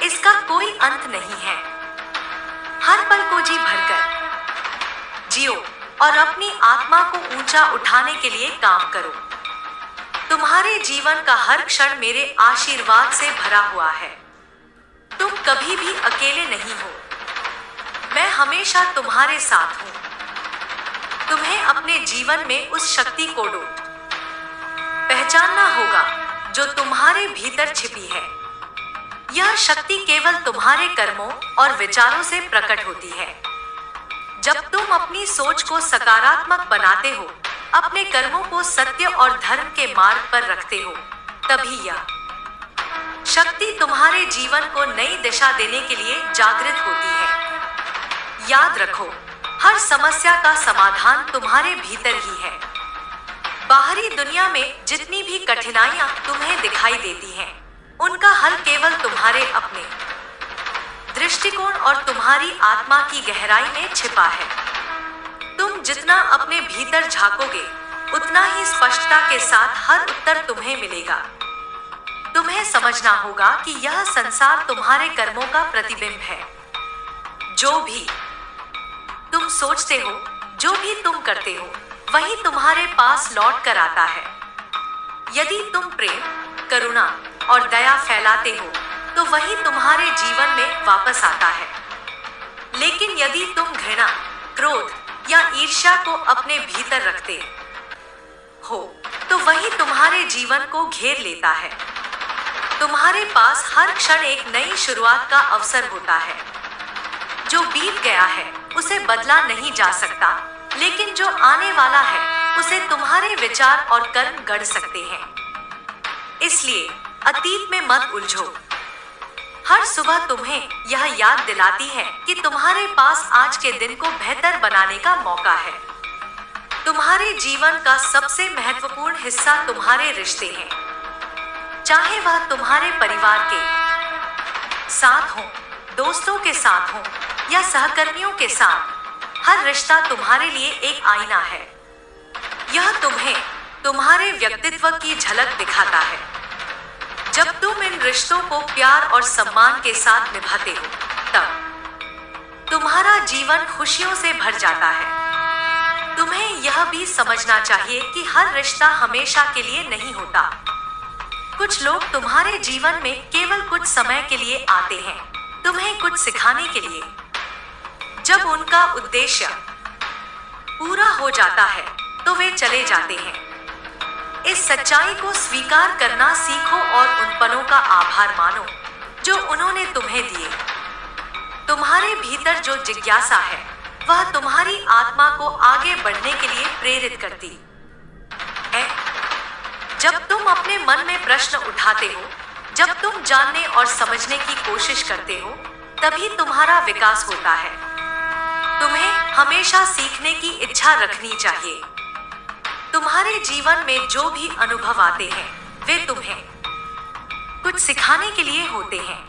इसका कोई अंत नहीं है। हर पल को जी भरकर जियो और अपनी आत्मा को ऊंचा उठाने के लिए काम करो। तुम्हारे जीवन का हर क्षण मेरे आशीर्वाद से भरा हुआ है। तुम कभी भी अकेले नहीं हो। मैं हमेशा तुम्हारे साथ हूँ। तुम्हें अपने जीवन में उस शक्ति को पहचानना होगा जो तुम्हारे भीतर छिपी है। यह शक्ति केवल तुम्हारे कर्मों और विचारों से प्रकट होती है। जब तुम अपनी सोच को सकारात्मक बनाते हो, अपने कर्मों को सत्य और धर्म के मार्ग पर रखते हो, तभी यह शक्ति तुम्हारे जीवन को नई दिशा देने के लिए जागृत होती है। याद रखो, हर समस्या का समाधान तुम्हारे भीतर ही है। बाहरी दुनिया में जितनी भी कठिनाइयां तुम्हें दिखाई देती हैं, उनका हल केवल तुम्हारे अपने दृष्टिकोण और तुम्हारी आत्मा की गहराई में छिपा है। तुम जितना अपने भीतर झांकोगे, उतना ही स्पष्टता के साथ हर उत्तर तुम्हें मिलेगा। तुम्हें समझना होगा कि यह संसार तुम्हारे कर्मों का प्रतिबिंब है। जो भी तुम सोचते हो, जो भी तुम करते हो, वही तुम्हारे पास लौट कर आता है। यदि तुम प्रेम, करुणा और दया फैलाते हो, तो वही तुम्हारे जीवन में वापस आता है। लेकिन यदि तुम घृणा, क्रोध या ईर्ष्या को अपने भीतर रखते हो, तो वही तुम्हारे जीवन को घेर लेता है। तुम्हारे पास हर क्षण एक नई शुरुआत का अवसर होता है। जो बीत गया है उसे बदला नहीं जा सकता, लेकिन जो आने वाला है उसे तुम्हारे विचार और कर्म गढ़ सकते हैं। इसलिए अतीत में मत उलझो। हर सुबह तुम्हें यह याद दिलाती है कि तुम्हारे पास आज के दिन को बेहतर बनाने का मौका है। तुम्हारे जीवन का सबसे महत्वपूर्ण हिस्सा तुम्हारे रिश्ते हैं। चाहे वह तुम्हारे परिवार के साथ हो, दोस्तों के साथ हो या सहकर्मियों के साथ, हर रिश्ता तुम्हारे लिए एक आईना है। यह तुम्हें तुम्हारे व्यक्तित्व की झलक दिखाता है। जब तुम इन रिश्तों को प्यार और सम्मान के साथ निभाते हो, तब तुम्हारा जीवन खुशियों से भर जाता है। तुम्हें यह भी समझना चाहिए कि हर रिश्ता हमेशा के लिए नहीं होता। कुछ लोग तुम्हारे जीवन में केवल कुछ समय के लिए आते हैं, तुम्हें कुछ सिखाने के लिए। जब उनका उद्देश्य पूरा हो जाता है, तो वे चले जाते हैं। इस सच्चाई को स्वीकार करना सीखो और उन पलों का आभार मानो जो उन्होंने तुम्हें दिए। तुम्हारे भीतर जो जिज्ञासा है, वह तुम्हारी आत्मा को आगे बढ़ने के लिए प्रेरित करती है। जब तुम अपने मन में प्रश्न उठाते हो, जब तुम जानने और समझने की कोशिश करते हो, तभी तुम्हारा विकास होता है। तुम्हें हमेशा सीखने की इच्छा रखनी चाहिए। तुम्हारे जीवन में जो भी अनुभव आते हैं, वे तुम्हें कुछ सिखाने के लिए होते हैं।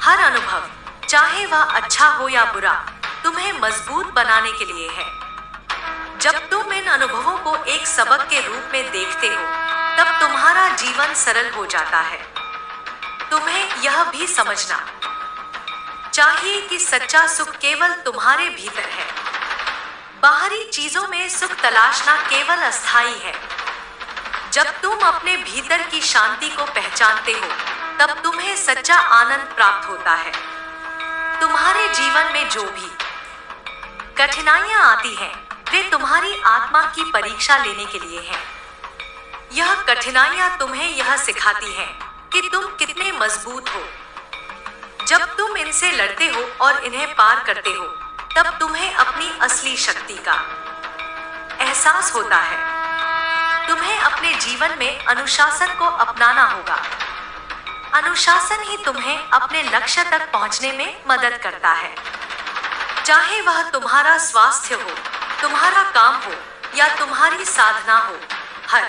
हर अनुभव, चाहे वह अच्छा हो या बुरा, तुम्हें मजबूत बनाने के लिए है। जब तुम इन अनुभवों को एक सबक के रूप में देखते हो, तब तुम्हारा जीवन सरल हो जाता है। तुम्हें यह भी समझना चाहिए कि सच्चा सुख केवल तुम्हारे भीतर है। बाहरी चीजों में सुख तलाशना केवल अस्थायी है। जब तुम अपने भीतर की शांति को पहचानते हो, तब तुम्हें सच्चा आनंद प्राप्त होता है। तुम्हारे जीवन में जो भी कठिनाइयां आती हैं, वे तुम्हारी आत्मा की परीक्षा लेने के लिए हैं। यह कठिनाइयां तुम्हें यह सिखाती हैं कि तुम कितने मजबूत हो। जब तुम इनसे लड़ते हो और इन्हें पार करते हो, तब तुम्हें अपनी असली शक्ति का एहसास होता है। तुम्हें अपने जीवन में अनुशासन को अपनाना होगा। अनुशासन ही तुम्हें अपने लक्ष्य तक पहुंचने में मदद करता है। चाहे वह तुम्हारा स्वास्थ्य हो, तुम्हारा काम हो या तुम्हारी साधना हो, हर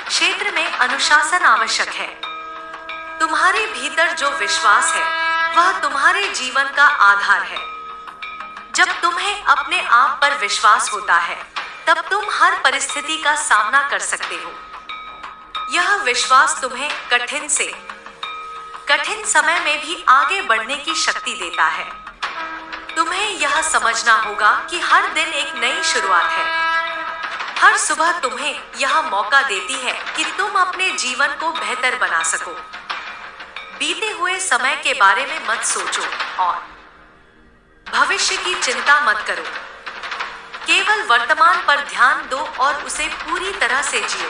क्षेत्र में अनुशासन आवश्यक है। तुम्हारे भीतर जो विश्वास है, वह तुम्हारे जीवन का आधार है। जब तुम्हें अपने आप पर विश्वास होता है, तब तुम हर परिस्थिति का सामना कर सकते हो। यह विश्वास तुम्हें कठिन से कठिन समय में भी आगे बढ़ने की शक्ति देता है। तुम्हें यह समझना होगा कि हर दिन एक नई शुरुआत है। हर सुबह तुम्हें यह मौका देती है कि तुम अपने जीवन को बेहतर बना सको। बीते हुए समय के बारे में मत सोचो और भविष्य की चिंता मत करो। केवल वर्तमान पर ध्यान दो और उसे पूरी तरह से जियो।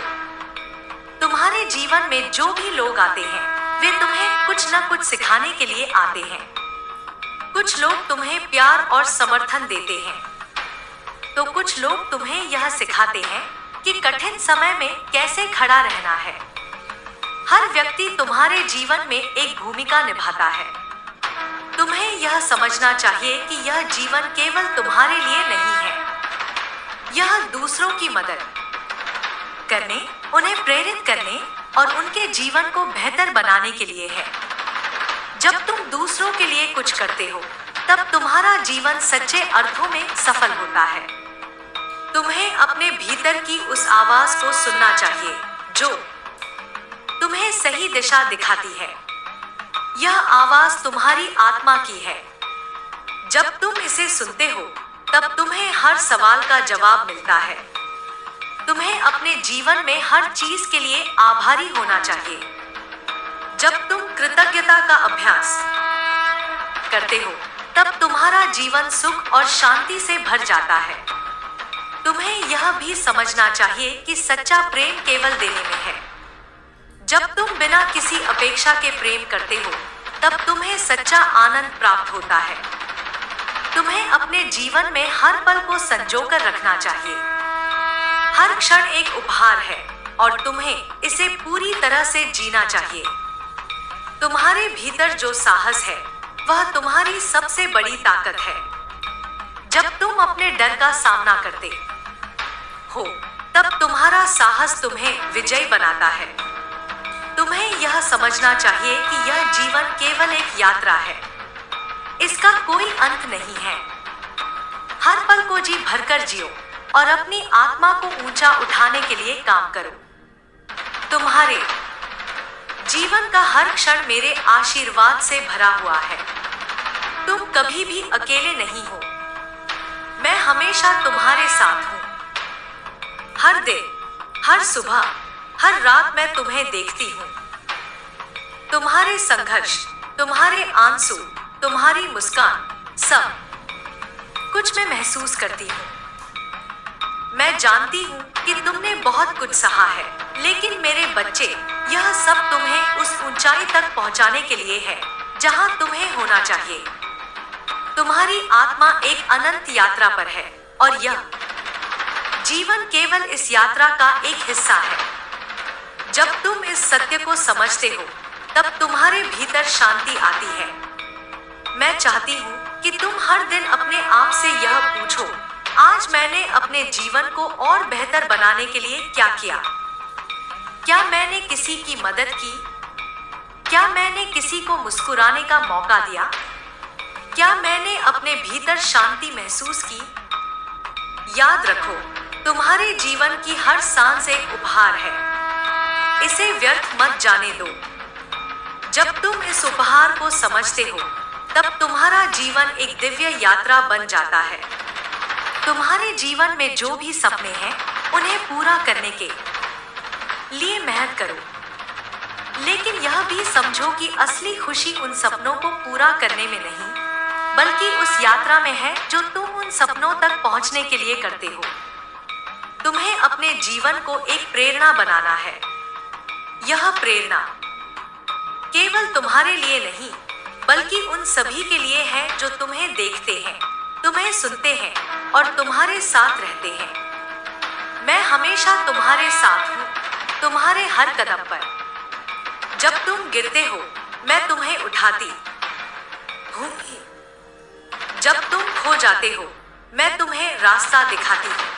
तुम्हारे जीवन में जो भी लोग आते हैं वे तुम्हें कुछ न कुछ सिखाने के लिए आते हैं। कुछ लोग तुम्हें प्यार और समर्थन देते हैं, तो कुछ लोग तुम्हें यह सिखाते हैं कि कठिन समय में कैसे खड़ा रहना है। हर व्यक्ति तुम्हारे जीवन में एक भूमिका निभाता है। तुम्हें यह समझना चाहिए कि यह जीवन केवल तुम्हारे लिए नहीं है, यह दूसरों की मदद करने, उन्हें प्रेरित करने और उनके जीवन को बेहतर बनाने के लिए है। जब तुम दूसरों के लिए कुछ करते हो तब तुम्हारा जीवन सच्चे अर्थों में सफल होता है। तुम्हें अपने भीतर की उस आवाज को सुनना चाहिए जो तुम्हें सही दिशा दिखाती है। यह आवाज तुम्हारी आत्मा की है। जब तुम इसे सुनते हो तब तुम्हें हर सवाल का जवाब मिलता है। तुम्हें अपने जीवन में हर चीज के लिए आभारी होना चाहिए। जब तुम कृतज्ञता का अभ्यास करते हो तब तुम्हारा जीवन सुख और शांति से भर जाता है। तुम्हें यह भी समझना चाहिए कि सच्चा प्रेम केवल देने में है। जब तुम बिना किसी अपेक्षा के प्रेम करते हो तब तुम्हें सच्चा आनंद प्राप्त होता है। तुम्हें अपने जीवन में हर पल को संजोकर रखना चाहिए। हर क्षण एक उपहार है और तुम्हें इसे पूरी तरह से जीना चाहिए। तुम्हारे भीतर जो साहस है वह तुम्हारी सबसे बड़ी ताकत है। जब तुम अपने डर का सामना करते हो तब तुम्हारा साहस तुम्हें विजयी बनाता है। तुम्हें यह समझना चाहिए कि यह जीवन केवल एक यात्रा है, इसका कोई अंत नहीं है। हर पल को जी भरकर जियो और अपनी आत्मा को ऊंचा उठाने के लिए काम करो। तुम्हारे जीवन का हर क्षण मेरे आशीर्वाद से भरा हुआ है। तुम कभी भी अकेले नहीं हो। मैं हमेशा तुम्हारे साथ हूँ। हर दिन, हर सुबह, हर रात मैं तुम्हें देखती हूँ। तुम्हारे संघर्ष, तुम्हारे आंसू, तुम्हारी मुस्कान, सब कुछ मैं महसूस करती हूँ। मैं जानती हूँ कि तुमने बहुत कुछ सहा है, लेकिन मेरे बच्चे, यह सब तुम्हें उस ऊंचाई तक पहुंचाने के लिए है जहां तुम्हें होना चाहिए। तुम्हारी आत्मा एक अनंत यात्रा पर है और यह जीवन केवल इस यात्रा का एक हिस्सा है। जब तुम इस सत्य को समझते हो तब तुम्हारे भीतर शांति आती है। मैं चाहती हूँ कि तुम हर दिन अपने आप से यह पूछो, आज मैंने अपने जीवन को और बेहतर बनाने के लिए क्या किया? क्या मैंने किसी की मदद की? क्या मैंने किसी को मुस्कुराने का मौका दिया? क्या मैंने अपने भीतर शांति महसूस की? याद रखो, तुम्हारे जीवन की हर सांस एक उपहार है। इसे व्यर्थ मत जाने दो। जब तुम इस उपहार को समझते हो तब तुम्हारा जीवन एक दिव्य यात्रा बन जाता है। तुम्हारे जीवन में जो भी सपने हैं उन्हें पूरा करने के लिए मेहनत करो, लेकिन यह भी समझो कि असली खुशी उन सपनों को पूरा करने में नहीं, बल्कि उस यात्रा में है जो तुम उन सपनों तक पहुंचने के लिए करते हो। तुम्हें अपने जीवन को एक प्रेरणा बनाना है। यह प्रेरणा केवल तुम्हारे लिए नहीं, बल्कि उन सभी के लिए है जो तुम्हें देखते हैं, तुम्हें सुनते हैं और तुम्हारे साथ रहते हैं। मैं हमेशा तुम्हारे साथ हूँ, तुम्हारे हर कदम पर। जब तुम गिरते हो मैं तुम्हें उठाती हूँ। जब तुम खो जाते हो मैं तुम्हें रास्ता दिखाती हूँ।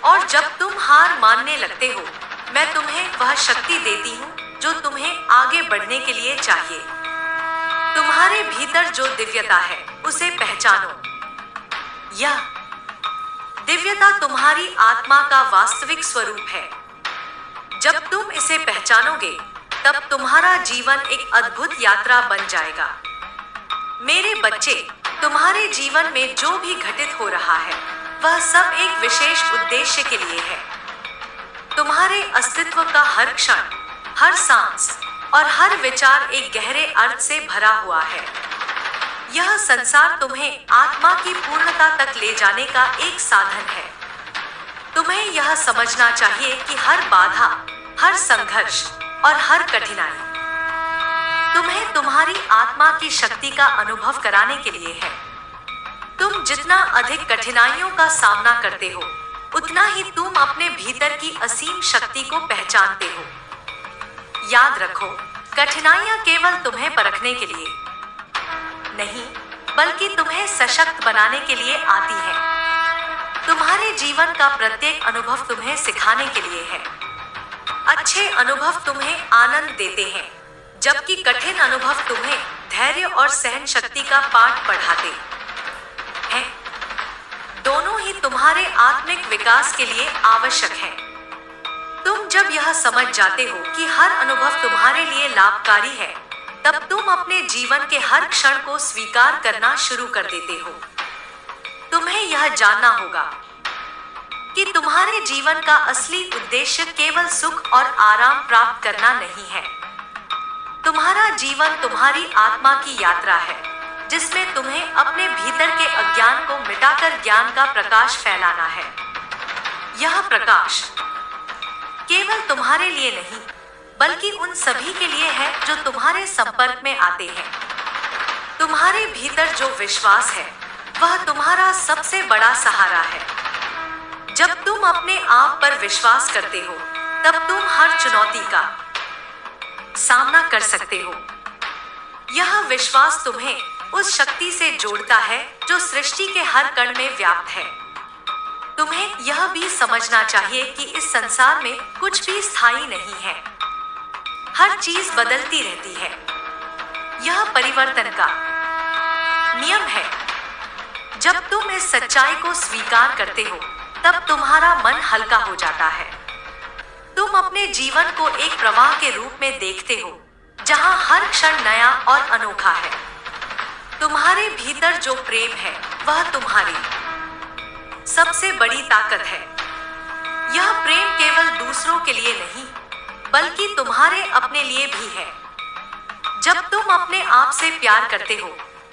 और जब तुम हार मानने लगते हो मैं तुम्हें वह शक्ति देती हूँ जो तुम्हें आगे बढ़ने के लिए चाहिए। तुम्हारे भीतर जो दिव्यता है उसे पहचानो। यह दिव्यता तुम्हारी आत्मा का वास्तविक स्वरूप है। जब तुम इसे पहचानोगे तब तुम्हारा जीवन एक अद्भुत यात्रा बन जाएगा। मेरे बच्चे, तुम्हारे जीवन में जो भी घटित हो रहा है वह सब एक विशेष उद्देश्य के लिए है। तुम्हारे अस्तित्व का हर क्षण, हर सांस और हर विचार एक गहरे अर्थ से भरा हुआ है। यह संसार तुम्हें आत्मा की पूर्णता तक ले जाने का एक साधन है। तुम्हें यह समझना चाहिए कि हर बाधा, हर संघर्ष और हर कठिनाई तुम्हें तुम्हारी आत्मा की शक्ति का अनुभव कराने के लिए है। तुम जितना अधिक कठिनाइयों का सामना करते हो, उतना ही तुम अपने भीतर की असीम शक्ति को पहचानते हो। याद रखो, कठिनाइयां केवल तुम्हें परखने के लिए नहीं, बल्कि तुम्हें सशक्त बनाने के लिए आती हैं। तुम्हारे जीवन का प्रत्येक अनुभव तुम्हें सिखाने के लिए है। अच्छे अनुभव तुम्हें आनंद देते हैं, जबकि कठिन अनुभव तुम्हें धैर्य और सहन शक्ति का पाठ पढ़ाते हैं। दोनों ही तुम्हारे आत्मिक विकास के लिए आवश्यक हैं। तुम जब यह समझ जाते हो कि हर अनुभव तुम्हारे लिए लाभकारी है, तब तुम अपने जीवन के हर क्षण को स्वीकार करना शुरू कर देते हो। तुम्हें यह जानना होगा कि तुम्हारे जीवन का असली उद्देश्य केवल सुख और आराम प्राप्त करना नहीं है। तुम्हारा जीवन तुम्हारी आत्मा की यात्रा है, जिसमें तुम्हें अपने भीतर के अज्ञान को मिटाकर ज्ञान का प्रकाश फैलाना है। यह प्रकाश केवल तुम्हारे लिए नहीं, बल्कि उन सभी के लिए है जो तुम्हारे संपर्क में आते हैं। तुम्हारे भीतर जो विश्वास है, वह तुम्हारा सबसे बड़ा सहारा है। जब तुम अपने आप पर विश्वास करते हो, तब तुम हर चुनौती का सामना कर सकते हो। यह विश्वास तुम्हें उस शक्ति से जोड़ता है जो सृष्टि के हर कण में व्याप्त है। तुम्हें यह भी समझना चाहिए कि इस संसार में कुछ भी स्थायी नहीं है। हर चीज बदलती रहती है। यह परिवर्तन का नियम है। जब तुम इस सच्चाई को स्वीकार करते हो, तब तुम्हारा मन हल्का हो जाता है। तुम अपने जीवन को एक प्रवाह के रूप में देखते हो, जहां हर क्षण नया और अनोखा है। तुम्हारे भीतर जो प्रेम है, वह तुम्हारी सबसे बड़ी ताकत है। यह प्रेम केवल दूसरों के लिए नहीं, बल्कि तुम्हारे अपने लिए भी है। जब तुम अपने आप से प्यार करते हो,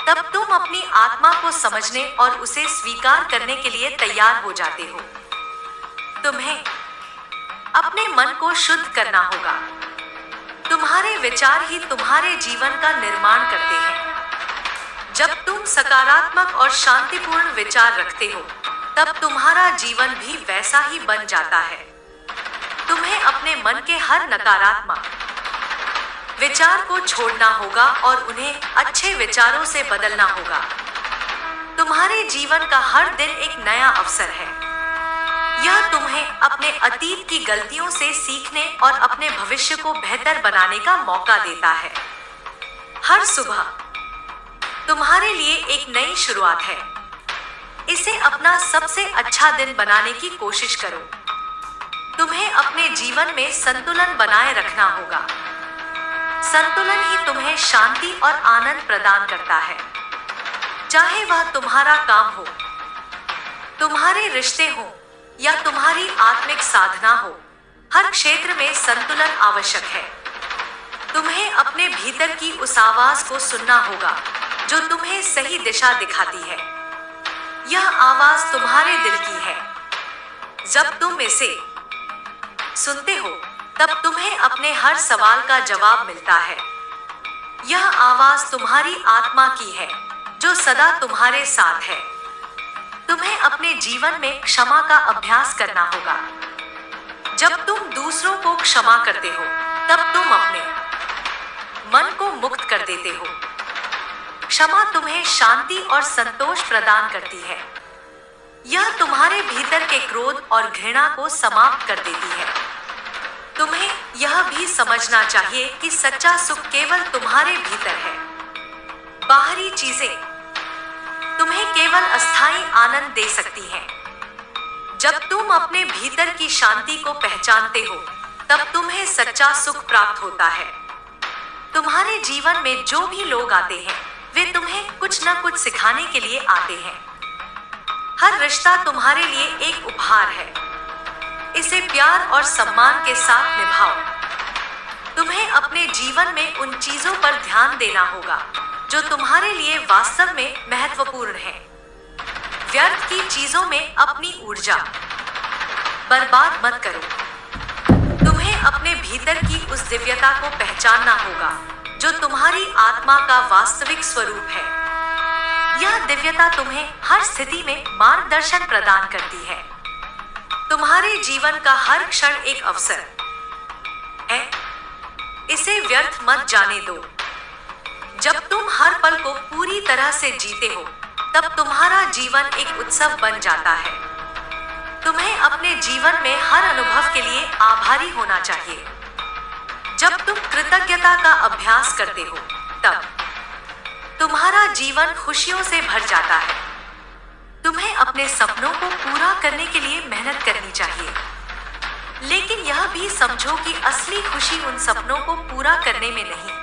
तब तुम अपनी आत्मा को समझने और उसे स्वीकार करने के लिए तैयार हो जाते हो। तुम्हें अपने मन को शुद्ध करना होगा। तुम्हारे विचार ही तुम्हारे जीवन का निर्माण करते हैं। जब तुम सकारात्मक और शांतिपूर्ण विचार रखते हो, तब तुम्हारा जीवन भी वैसा ही बन जाता है। तुम्हें अपने मन के हर नकारात्मक विचार को छोड़ना होगा और उन्हें अच्छे विचारों से बदलना होगा। तुम्हारे जीवन का हर दिन एक नया अवसर है। यह तुम्हें अपने अतीत की गलतियों से सीखने और अपने भविष्य को बेहतर बनाने का मौका देता है। हर सुबह तुम्हारे लिए एक नई शुरुआत है। इसे अपना सबसे अच्छा दिन बनाने की कोशिश करो। तुम्हें अपने जीवन में संतुलन बनाए रखना होगा। संतुलन ही तुम्हें शांति और आनंद प्रदान करता है। चाहे वह तुम्हारा काम हो, तुम्हारे रिश्ते हो या तुम्हारी आत्मिक साधना हो, हर क्षेत्र में संतुलन आवश्यक है। तुम्हें अपने भीतर की उस आवाज को सुनना होगा जो तुम्हें सही दिशा दिखाती है। यह आवाज तुम्हारे दिल की है। जब तुम इसे सुनते हो, तब तुम्हें अपने हर सवाल का जवाब मिलता है। यह आवाज तुम्हारी आत्मा की है, जो सदा तुम्हारे साथ है। तुम्हें अपने जीवन में क्षमा का अभ्यास करना होगा। जब तुम दूसरों को क्षमा करते हो, तब तुम अपने मन को मुक्त कर देते हो। क्षमा तुम्हें शांति और संतोष प्रदान करती है। यह तुम्हारे भीतर के क्रोध और घृणा को समाप्त कर देती है। तुम्हें यह भी समझना चाहिए कि सच्चा सुख केवल तुम्हारे भीतर है। बाहरी चीजें तुम्हें केवल अस्थायी आनंद दे सकती हैं। जब तुम अपने भीतर की शांति को पहचानते हो, तब तुम्हें सच्चा सुख प्राप्त होता है। तुम्हारे जीवन में जो भी लोग आते हैं, वे तुम्हें कुछ न कुछ सिखाने के लिए आते हैं। हर रिश्ता तुम्हारे लिए एक उपहार है। इसे प्यार और सम्मान के साथ निभाओ। तुम्हें अपने जीवन में उन चीजों पर ध्यान देना होगा जो तुम्हारे लिए वास्तव में महत्वपूर्ण है। व्यर्थ की चीजों में अपनी ऊर्जा बर्बाद मत करो। तुम्हें अपने भीतर की उस दिव्यता को पहचानना होगा जो तुम्हारी आत्मा का वास्तविक स्वरूप है। यह दिव्यता तुम्हें हर स्थिति में मार्गदर्शन प्रदान करती है। तुम्हारे जीवन का हर क्षण एक अवसर है, इसे व्यर्थ मत जाने दो। जब तुम हर पल को पूरी तरह से जीते हो, तब तुम्हारा जीवन एक उत्सव बन जाता है। तुम्हें अपने जीवन में हर अनुभव के लिए आभारी होना चाहिए। जब तुम कृतज्ञता का अभ्यास करते हो, तब तुम्हारा जीवन खुशियों से भर जाता है। तुम्हें अपने सपनों को पूरा करने के लिए मेहनत करनी चाहिए, लेकिन यह भी समझो कि असली खुशी उन सपनों को पूरा करने में नहीं,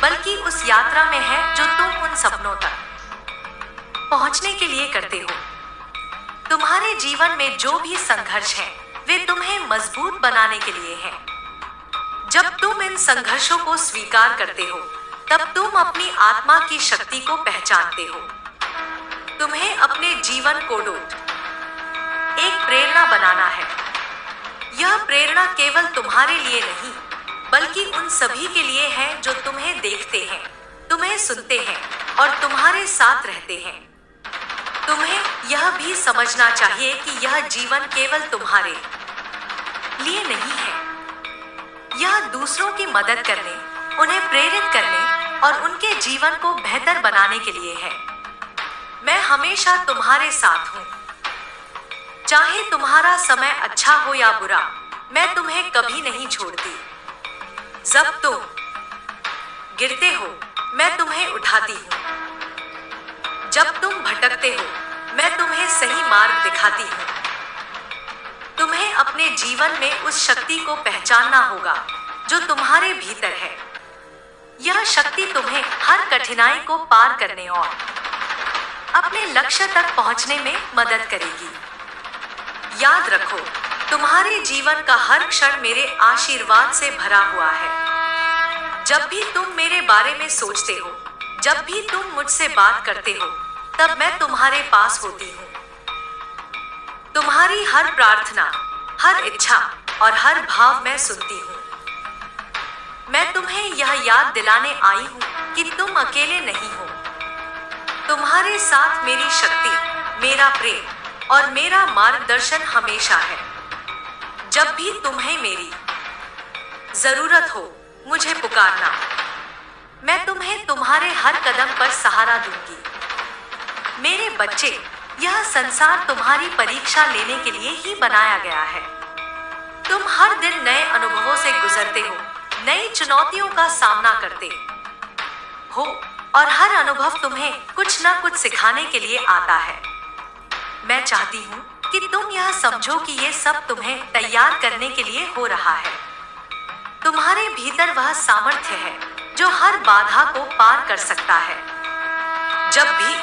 बल्कि उस यात्रा में है जो तुम उन सपनों तक पहुंचने के लिए करते हो। तुम्हारे जीवन में जो भी संघर्ष है, वे तुम्हें मजबूत बनाने के लिए हैं। जब तुम इन संघर्षों को स्वीकार करते हो, तब तुम अपनी आत्मा की शक्ति को पहचानते हो। तुम्हें अपने जीवन को एक प्रेरणा बनाना है। यह प्रेरणा केवल तुम्हारे लिए नहीं, बल्कि उन सभी के लिए है जो तुम्हें देखते हैं, तुम्हें सुनते हैं और तुम्हारे साथ रहते हैं। तुम्हें यह भी समझना चाहिए कि यह जीवन केवल तुम्हारे लिए नहीं है। यह दूसरों की मदद करने, उन्हें प्रेरित करने और उनके जीवन को बेहतर बनाने के लिए है। मैं हमेशा तुम्हारे साथ हूँ। चाहे तुम्हारा समय अच्छा हो या बुरा, मैं तुम्हें कभी नहीं छोड़ती। जब तुम गिरते हो, मैं तुम्हें उठाती हूँ। जब तुम भटकते हो, मैं तुम्हें सही मार्ग दिखाती हूँ। तुम्हें अपने जीवन में उस शक्ति को पहचानना होगा जो तुम्हारे भीतर है। यह शक्ति तुम्हें हर कठिनाई को पार करने और अपने लक्ष्य तक पहुंचने में मदद करेगी। याद रखो, तुम्हारे जीवन का हर क्षण मेरे आशीर्वाद से भरा हुआ है। जब भी तुम मेरे बारे में सोचते हो, जब भी तुम मुझसे बात करते हो, तब मैं तुम्हारे पास होती हूँ। तुम्हारी हर प्रार्थना, हर इच्छा और हर भाव मैं सुनती हूँ। मैं तुम्हें यह याद दिलाने आई हूँ कि तुम अकेले नहीं हो। तुम्हारे साथ मेरी शक्ति, मेरा प्रेम और मेरा मार्गदर्शन हमेशा है। जब भी तुम्हें मेरी जरूरत हो, मुझे पुकारना। मैं तुम्हें तुम्हारे हर कदम पर सहारा दूंगी। मेरे बच्चे, यह संसार तुम्हारी परीक्षा लेने के लिए ही बनाया गया है। तुम हर दिन नए अनुभवों से गुजरते हो, नई चुनौतियों का सामना करते हो और हर अनुभव तुम्हें कुछ न कुछ सिखाने के लिए आता है। मैं चाहती हूँ कि तुम यह समझो कि ये सब तुम्हें तैयार करने के लिए हो रहा है। तुम्हारे भीतर वह सामर्थ्य है जो हर बाधा को पार कर सकता है। जब भी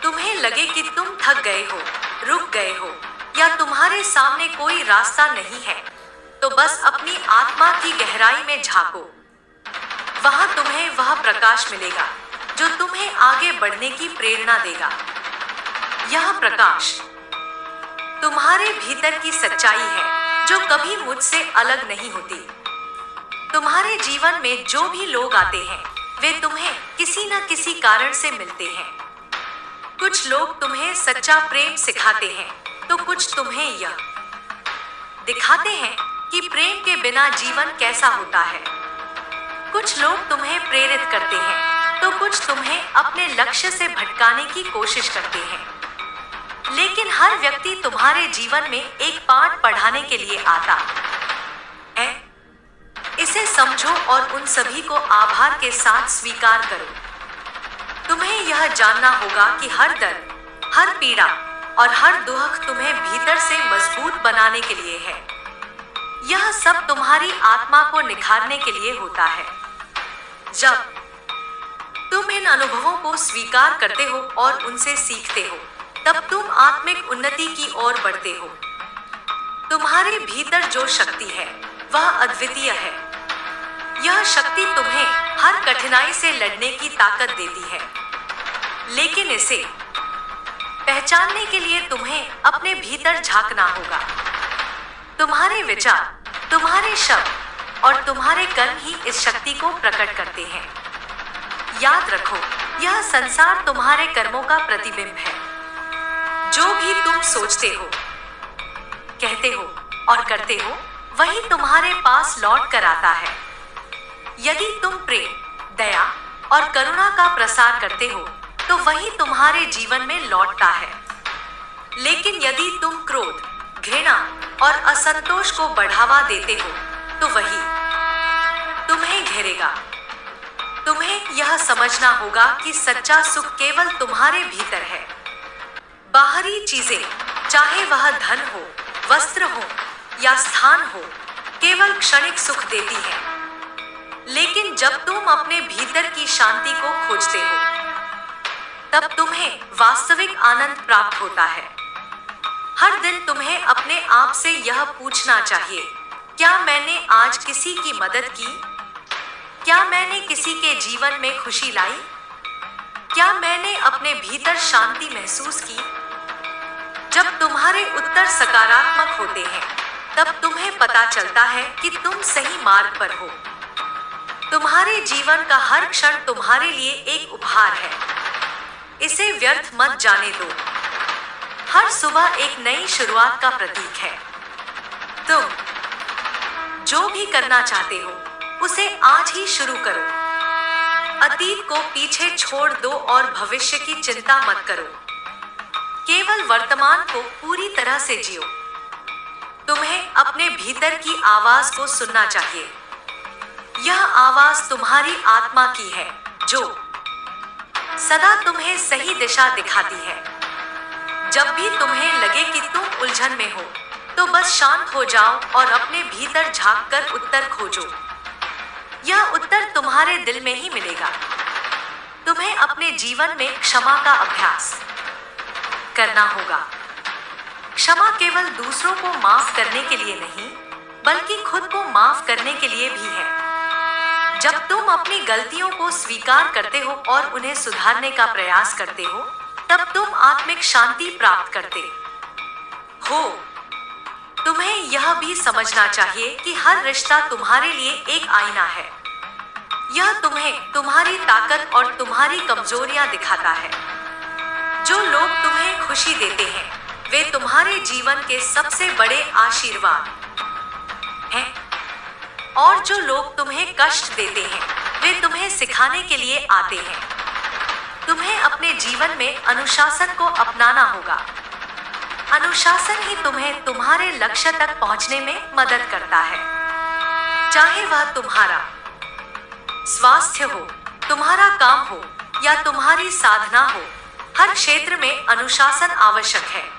तुम्हें लगे कि तुम थक गए हो, रुक गए हो या तुम्हारे सामने कोई रास्ता नहीं है, तो बस अपनी आत्मा की गहराई में झांको। वहां तुम्हें वह प्रकाश मिलेगा जो तुम्हें आगे बढ़ने की प्रेरणा देगा। यह प्रकाश तुम्हारे भीतर की सच्चाई है जो कभी मुझसे अलग नहीं होती। तुम्हारे जीवन में जो भी लोग आते हैं, वे तुम्हें किसी न किसी कारण से मिलते हैं। कुछ लोग तुम्हें सच्चा प्रेम सिखाते हैं, तो कुछ तुम्हें यह दिखाते हैं कि प्रेम के बिना जीवन कैसा होता है। कुछ लोग तुम्हें प्रेरित करते हैं, तो कुछ तुम्हें अपने लक्ष्य से भटकाने की कोशिश करते हैं। लेकिन हर व्यक्ति तुम्हारे जीवन में एक पाठ पढ़ाने के लिए आता है। इसे समझो और उन सभी को आभार के साथ स्वीकार करो। तुम्हें यह जानना होगा कि हर दर्द, हर पीड़ा और हर दुख तुम्हें भीतर से मजबूत बनाने के लिए है। यह सब तुम्हारी आत्मा को निखारने के लिए होता है। जब तुम इन अनुभवों को स्वीकार करते हो और उनसे सीखते हो, तब तुम आत्मिक उन्नति की ओर बढ़ते हो। तुम्हारे भीतर जो शक्ति है, वह अद्वितीय है। यह शक्ति तुम्हें हर कठिनाई से लड़ने की ताकत देती है, लेकिन इसे पहचानने के लिए तुम्हें अपने भीतर झांकना होगा। तुम्हारे विचार, तुम्हारे शब्द और तुम्हारे कर्म ही इस शक्ति को प्रकट करते हैं। याद रखो, यह संसार तुम्हारे कर्मों का प्रतिबिंब है। जो भी तुम सोचते हो, कहते हो और करते हो, वही तुम्हारे पास लौट कर आता है। यदि तुम प्रेम, दया और करुणा का प्रसार करते हो, तो वही तुम्हारे जीवन में लौटता है। लेकिन यदि तुम क्रोध, घृणा और असंतोष को बढ़ावा देते हो, तो वही तुम्हें घेरेगा। तुम्हें यह समझना होगा कि सच्चा सुख केवल तुम्हारे भीतर है। बाहरी चीजें, चाहे वह धन हो, वस्त्र हो या स्थान हो, केवल क्षणिक सुख देती है। लेकिन जब तुम अपने भीतर की शांति को खोजते हो, तब तुम्हें वास्तविक आनंद प्राप्त होता है। हर दिन तुम्हें अपने आप से यह पूछना चाहिए, क्या मैंने आज किसी की मदद की? क्या मैंने किसी के जीवन में खुशी लाई? क्या मैंने अपने भीतर शांति महसूस की? जब तुम्हारे उत्तर सकारात्मक होते हैं, तब तुम्हें पता चलता है कि तुम सही मार्ग पर हो। तुम्हारे जीवन का हर क्षण तुम्हारे लिए एक उपहार है। इसे व्यर्थ मत जाने दो। हर सुबह एक नई शुरुआत का प्रतीक है। तुम जो भी करना चाहते हो, उसे आज ही शुरू करो। अतीत को पीछे छोड़ दो और भविष्य की चिंता मत करो। केवल वर्तमान को पूरी तरह से जियो। तुम्हें अपने भीतर की आवाज को सुनना चाहिए। यह आवाज तुम्हारी आत्मा की है, जो सदा तुम्हें सही दिशा दिखाती है। जब भी तुम्हें लगे कि तुम उलझन में हो, तो बस शांत हो जाओ और अपने भीतर झांक कर उत्तर खोजो। यह उत्तर तुम्हारे दिल में ही मिलेगा। तुम्हें अपने जीवन में क्षमा का अभ्यास करना होगा। क्षमा केवल दूसरों को माफ करने के लिए नहीं, बल्कि खुद को माफ करने के लिए भी है। जब तुम अपनी गलतियों को स्वीकार करते हो और उन्हें सुधारने का प्रयास करते हो, तब तुम आत्मिक शांति प्राप्त करते हो। तुम्हें यह भी समझना चाहिए कि हर रिश्ता तुम्हारे लिए एक आईना है। यह तुम्हें तुम्हारी ताकत और तुम्हारी कमजोरियां दिखाता है। जो लोग तुम्हें खुशी देते हैं, वे तुम्हारे जीवन के सबसे बड़े आशीर्वाद हैं, और जो लोग तुम्हें कष्ट देते हैं, वे तुम्हें सिखाने के लिए आते हैं। तुम्हें अपने जीवन में अनुशासन को अपनाना होगा। अनुशासन ही तुम्हें तुम्हारे लक्ष्य तक पहुंचने में मदद करता है। चाहे वह तुम्हारा स्वास्थ्य हो, तुम्हारा काम हो या तुम्हारी साधना हो, हर क्षेत्र में अनुशासन आवश्यक है।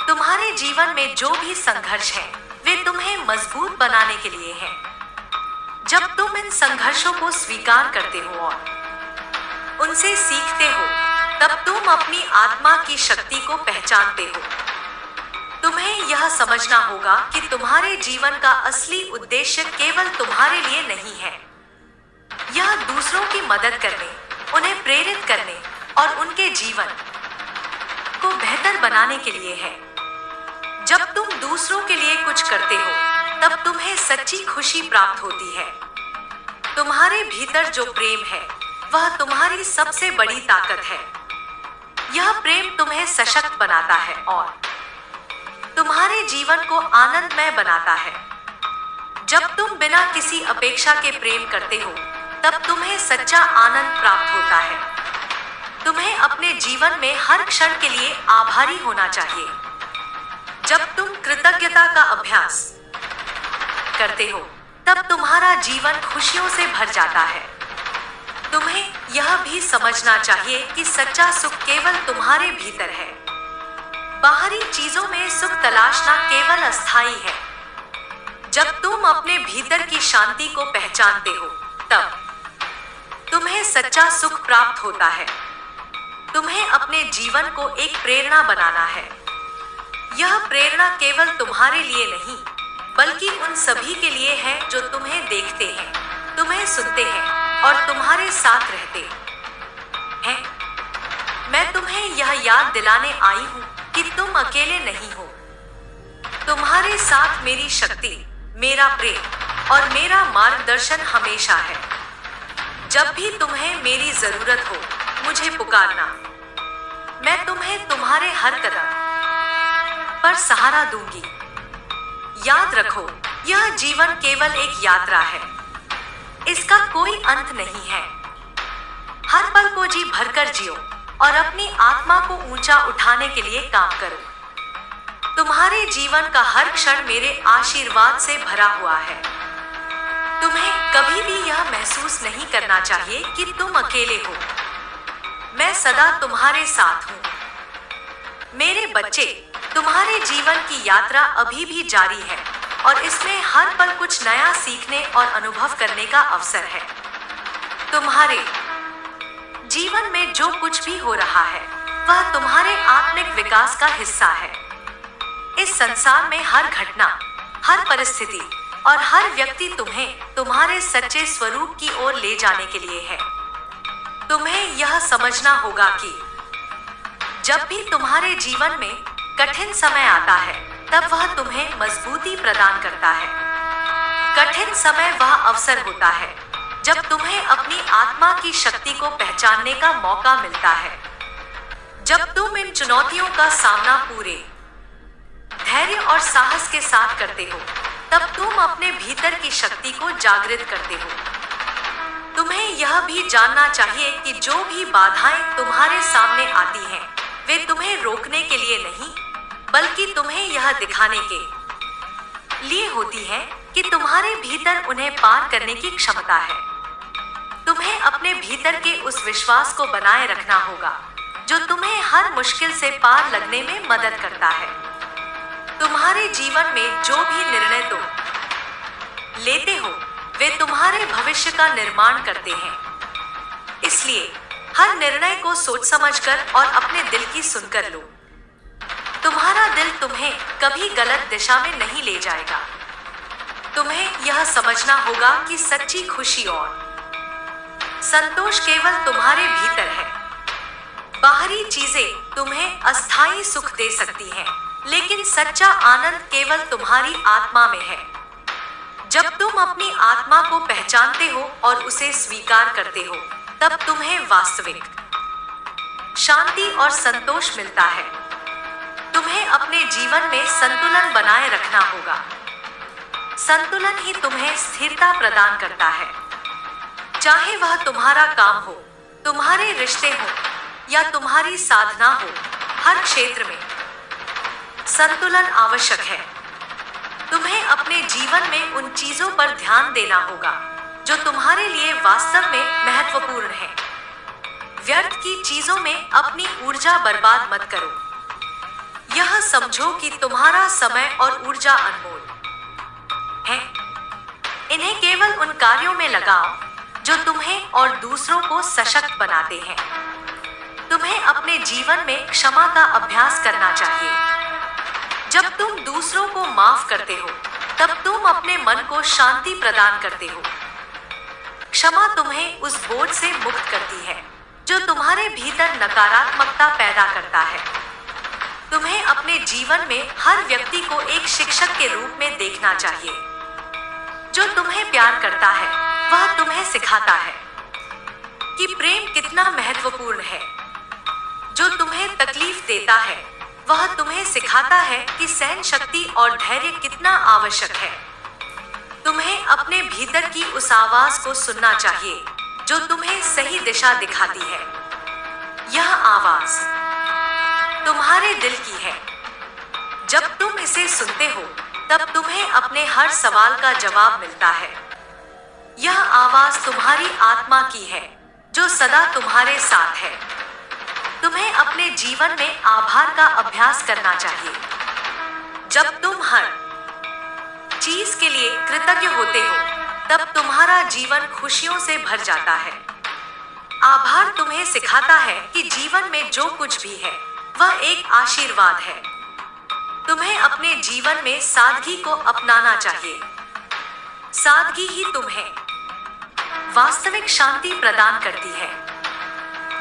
तुम्हारे जीवन में जो भी संघर्ष है, वे तुम्हें मजबूत बनाने के लिए हैं। जब तुम इन संघर्षों को स्वीकार करते हो और उनसे सीखते हो, तब तुम अपनी आत्मा की शक्ति को पहचानते हो। तुम्हें यह समझना होगा कि तुम्हारे जीवन का असली उद्देश्य केवल तुम्हारे लिए नहीं है। यह दूसरों की मदद करने, उन्हें प्रेरित करने और उनके जीवन को बेहतर बनाने के लिए है। जब तुम दूसरों के लिए कुछ करते हो, तब तुम्हें सच्ची खुशी प्राप्त होती है। तुम्हारे भीतर जो प्रेम है, वह तुम्हारी सबसे बड़ी ताकत है। यह प्रेम तुम्हें सशक्त बनाता है और तुम्हारे जीवन को आनंदमय बनाता है। जब तुम बिना किसी अपेक्षा के प्रेम करते हो, तब तुम्हें सच्चा आनंद प्राप्त होता है। तुम्हें अपने जीवन में हर क्षण के लिए आभारी होना चाहिए। जब तुम कृतज्ञता का अभ्यास करते हो, तब तुम्हारा जीवन खुशियों से भर जाता है। तुम्हें यह भी समझना चाहिए कि सच्चा सुख केवल तुम्हारे भीतर है। बाहरी चीजों में सुख तलाशना केवल अस्थायी है। जब तुम अपने भीतर की शांति को पहचानते हो, तब तुम्हें सच्चा सुख प्राप्त होता है। तुम्हें अपने जीवन को एक प्रेरणा बनाना है। यह प्रेरणा केवल तुम्हारे लिए नहीं, बल्कि उन सभी के लिए है जो तुम्हें देखते हैं। तुम्हें सुनते हैं और तुम्हारे साथ रहते हैं। मैं तुम्हें यह याद दिलाने आई हूँ कि तुम अकेले नहीं हो। तुम्हारे साथ मेरी शक्ति, मेरा प्रेम और मेरा मार्गदर्शन हमेशा है। जब भी तुम्हें मेरी जरूरत हो, मुझे पुकारना। मैं तुम्हें तुम्हारे हर कदम पर सहारा दूंगी। याद रखो, यह जीवन केवल एक यात्रा है, इसका कोई अंत नहीं है। हर पल को जी भरकर जियो और अपनी आत्मा को ऊंचा उठाने के लिए काम करो। तुम्हारे जीवन का हर क्षण मेरे आशीर्वाद से भरा हुआ है। तुम्हें कभी भी यह महसूस नहीं करना चाहिए कि तुम अकेले हो। मैं सदा तुम्हारे साथ हूँ। मेरे बच्चे, तुम्हारे जीवन की यात्रा अभी भी जारी है और इसमें हर पल कुछ नया सीखने और अनुभव करने का अवसर है। तुम्हारे जीवन में जो कुछ भी हो रहा है, वह तुम्हारे आत्मिक विकास का हिस्सा है। इस संसार में हर घटना, हर परिस्थिति और हर व्यक्ति तुम्हें तुम्हारे सच्चे स्वरूप की ओर ले जाने के लिए है। तुम्हें यह समझना होगा कि जब भी तुम्हारे जीवन में कठिन समय आता है, तब वह तुम्हें मजबूती प्रदान करता है। कठिन समय वह अवसर होता है जब तुम्हें अपनी आत्मा की शक्ति को पहचानने का मौका मिलता है। जब तुम इन चुनौतियों का सामना पूरे धैर्य और साहस के साथ करते हो, तब तुम अपने भीतर की शक्ति को जागृत करते हो। तुम्हें यह भी जानना चाहिए कि जो भी बाधाएं तुम्हारे सामने आती हैं, वे तुम्हें रोकने के लिए नहीं, बल्कि तुम्हें यह दिखाने के लिए होती हैं कि तुम्हारे भीतर उन्हें पार करने की क्षमता है। तुम्हें अपने भीतर के उस विश्वास को बनाए रखना होगा जो तुम्हें हर मुश्किल से पार लगने में मदद करता है। तुम्हारे जीवन में जो भी निर्णय तुम लेते हो, वे तुम्हारे भविष्य का निर्माण करते हैं। इसलिए हर निर्णय को सोच समझकर और अपने दिल की सुनकर लो। तुम्हारा दिल तुम्हें कभी गलत दिशा में नहीं ले जाएगा। तुम्हें यह समझना होगा कि सच्ची खुशी और संतोष केवल तुम्हारे भीतर है। बाहरी चीजें तुम्हें अस्थायी सुख दे सकती हैं, लेकिन सच्चा आनंद केवल तुम्हारी आत्मा में है। जब तुम अपनी आत्मा को पहचानते हो और उसे स्वीकार करते हो, तब तुम्हें वास्तविक शांति और संतोष मिलता है। तुम्हें अपने जीवन में संतुलन बनाए रखना होगा। संतुलन ही तुम्हें स्थिरता प्रदान करता है। चाहे वह तुम्हारा काम हो, तुम्हारे रिश्ते हो या तुम्हारी साधना हो, हर क्षेत्र में संतुलन आवश्यक है। तुम्हें अपने जीवन में उन चीजों पर ध्यान देना होगा जो तुम्हारे लिए वास्तव में महत्वपूर्ण है। व्यर्थ की चीजों में अपनी ऊर्जा बर्बाद मत करो। यह समझो कि तुम्हारा समय और ऊर्जा अनमोल है। इन्हें केवल उन कार्यों में लगाओ जो तुम्हें और दूसरों को सशक्त बनाते हैं। तुम्हें अपने जीवन में क्षमा का अभ्यास करना चाहिए। जब तुम दूसरों को माफ करते हो, तब तुम अपने मन को शांति प्रदान करते हो। क्षमा तुम्हें उस बोझ से मुक्त करती है जो तुम्हारे भीतर नकारात्मकता पैदा करता है। तुम्हें अपने जीवन में हर व्यक्ति को एक शिक्षक के रूप में देखना चाहिए। जो तुम्हें प्यार करता है, वह तुम्हें सिखाता है कि प्रेम कितना महत्वपूर्ण है। जो तुम्हें तकलीफ देता है, वह तुम्हें सिखाता है कि सहन शक्ति और धैर्य कितना आवश्यक है। तुम्हें अपने भीतर की उस आवाज को सुनना चाहिए जो तुम्हें सही दिशा दिखाती है। यह आवाज तुम्हारे दिल की है। जब तुम इसे सुनते हो, तब तुम्हें अपने हर सवाल का जवाब मिलता है। यह आवाज तुम्हारी आत्मा की है जो सदा तुम्हारे साथ है। तुम्हें अपने जीवन में आभार का अभ्यास करना चाहिए। जब तुम हर चीज के लिए कृतज्ञ होते हो, तब तुम्हारा जीवन खुशियों से भर जाता है। आभार तुम्हें सिखाता है कि जीवन में जो कुछ भी है, वह एक आशीर्वाद है। तुम्हें अपने जीवन में सादगी को अपनाना चाहिए। सादगी ही तुम्हें वास्तविक शांति प्रदान करती है।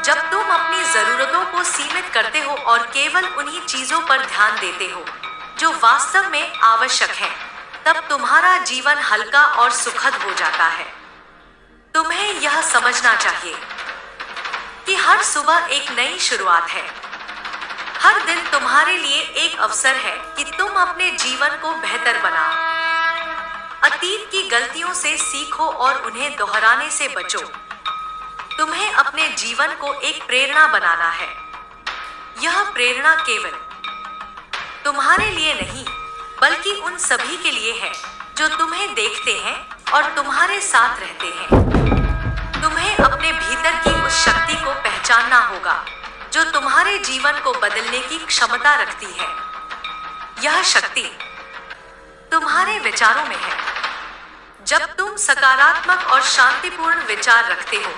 जब तुम अपनी जरूरतों को सीमित करते हो और केवल उन्हीं चीजों पर ध्यान देते हो जो वास्तव में आवश्यक है, तब तुम्हारा जीवन हल्का और सुखद हो जाता है। तुम्हें यह समझना चाहिए कि हर सुबह एक नई शुरुआत है। हर दिन तुम्हारे लिए एक अवसर है कि तुम अपने जीवन को बेहतर बनाओ। अतीत की गलतियों से सीखो और उन्हें दोहराने से बचो। तुम्हें अपने जीवन को एक प्रेरणा बनाना है। यह प्रेरणा केवल तुम्हारे लिए नहीं, बल्कि उन सभी के लिए है जो तुम्हें देखते हैं और तुम्हारे साथ रहते हैं। तुम्हें अपने भीतर की उस शक्ति को पहचानना होगा जो तुम्हारे जीवन को बदलने की क्षमता रखती है। यह शक्ति तुम्हारे विचारों में है। जब तुम सकारात्मक और शांतिपूर्ण विचार रखते हो,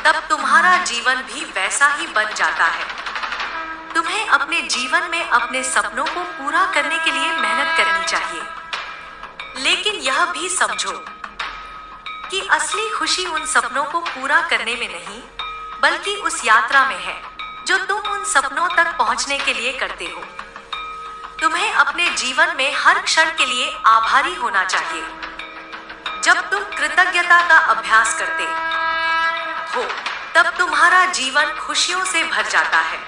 तब तुम्हारा जीवन भी वैसा ही बन जाता है। तुम्हें अपने जीवन में अपने सपनों को पूरा करने के लिए मेहनत करनी चाहिए, लेकिन यह भी समझो कि असली खुशी उन सपनों को पूरा करने में नहीं, बल्कि उस यात्रा में है जो तुम उन सपनों तक पहुंचने के लिए करते हो। तुम्हें अपने जीवन में हर क्षण के लिए आभारी होना चाहिए। जब तुम कृतज्ञता का अभ्यास करते हो, तब तुम्हारा जीवन खुशियों से भर जाता है।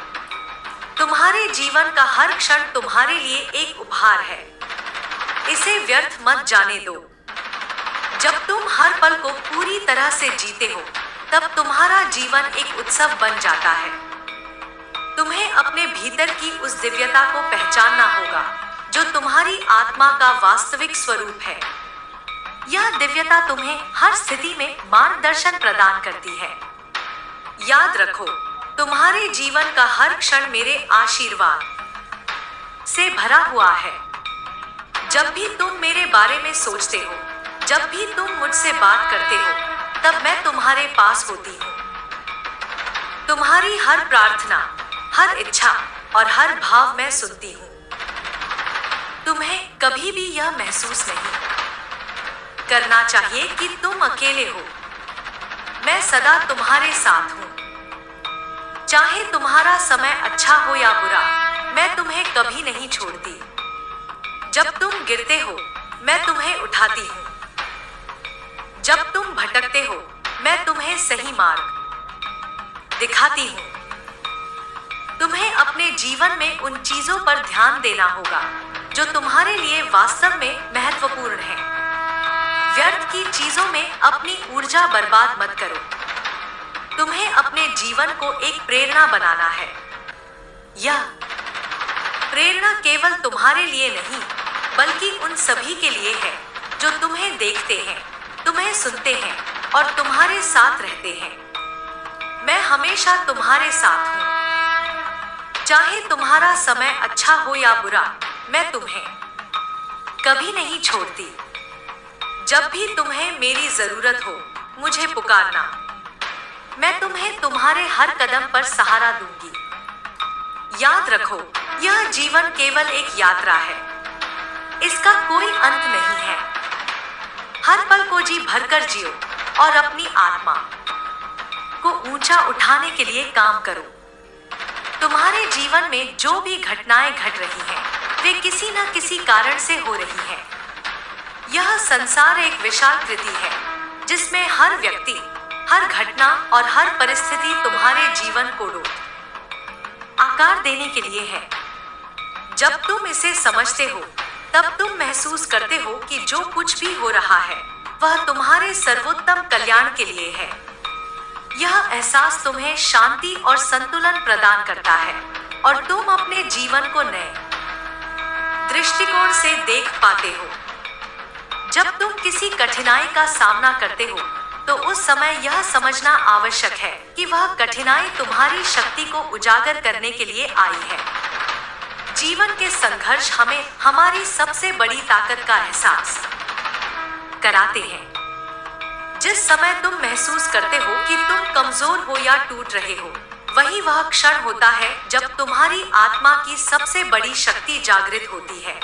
तुम्हारे जीवन का हर क्षण तुम्हारे लिए एक उपहार है। इसे व्यर्थ मत जाने दो। जब तुम हर पल को पूरी तरह से जीते हो, तब तुम्हारा जीवन एक उत्सव बन जाता है। तुम्हें अपने भीतर की उस दिव्यता को पहचानना होगा जो तुम्हारी आत्मा का वास्तविक स्वरूप है। यह दिव्यता तुम्हें हर स्थिति में मार्गदर्शन प्रदान करती है। याद रखो, तुम्हारे जीवन का हर क्षण मेरे आशीर्वाद से भरा हुआ है। जब भी तुम मेरे बारे में सोचते हो, जब भी तुम मुझसे बात करते हो, तब मैं तुम्हारे पास होती हूँ। तुम्हारी हर प्रार्थना, हर इच्छा और हर भाव मैं सुनती हूँ। तुम्हें कभी भी यह महसूस नहीं करना चाहिए कि तुम अकेले हो। मैं सदा तुम्हारे साथ हूँ। चाहे तुम्हारा समय अच्छा हो या बुरा, मैं तुम्हें कभी नहीं छोड़ती। जब तुम गिरते हो, मैं तुम्हें उठाती हूँ। जब तुम भटकते हो, मैं तुम्हें सही मार्ग दिखाती हूँ। तुम्हें अपने जीवन में उन चीजों पर ध्यान देना होगा जो तुम्हारे लिए वास्तव में महत्वपूर्ण है। व्यर्थ की चीजों में अपनी ऊर्जा बर्बाद मत करो। तुम्हें अपने जीवन को एक प्रेरणा बनाना है। यह प्रेरणा केवल तुम्हारे लिए नहीं, बल्कि उन सभी के लिए है जो तुम्हें देखते हैं, तुम्हें सुनते हैं और तुम्हारे साथ रहते हैं। मैं हमेशा तुम्हारे साथ हूँ। चाहे तुम्हारा समय अच्छा हो या बुरा, मैं तुम्हें कभी नहीं छोड़ती। जब भी तुम्हें मेरी जरूरत हो, मुझे पुकारना। मैं तुम्हें तुम्हारे हर कदम पर सहारा दूंगी। याद रखो, यह जीवन केवल एक यात्रा है। इसका कोई अंत नहीं है। हर पल को जी भरकर जियो और अपनी आत्मा को ऊंचा उठाने के लिए काम करो। तुम्हारे जीवन में जो भी घटनाएं घट रही हैं, वे किसी न किसी कारण से हो रही हैं। यह संसार एक विशाल कृति है जिसमें हर व्यक्ति, हर घटना और हर परिस्थिति तुम्हारे जीवन को आकार देने के लिए है। जब तुम इसे समझते हो, तब तुम महसूस करते हो कि जो कुछ भी हो रहा है, वह तुम्हारे सर्वोत्तम कल्याण के लिए है। यह एहसास तुम्हें शांति और संतुलन प्रदान करता है और तुम अपने जीवन को नए दृष्टिकोण से देख पाते हो। जब तुम किसी कठिनाई का सामना करते हो, तो उस समय यह समझना आवश्यक है कि वह कठिनाई तुम्हारी शक्ति को उजागर करने के लिए आई है। जीवन के संघर्ष हमें हमारी सबसे बड़ी ताकत का एहसास कराते हैं। जिस समय तुम महसूस करते हो कि तुम कमजोर हो या टूट रहे हो, वही वह क्षण होता है जब तुम्हारी आत्मा की सबसे बड़ी शक्ति जागृत होती है।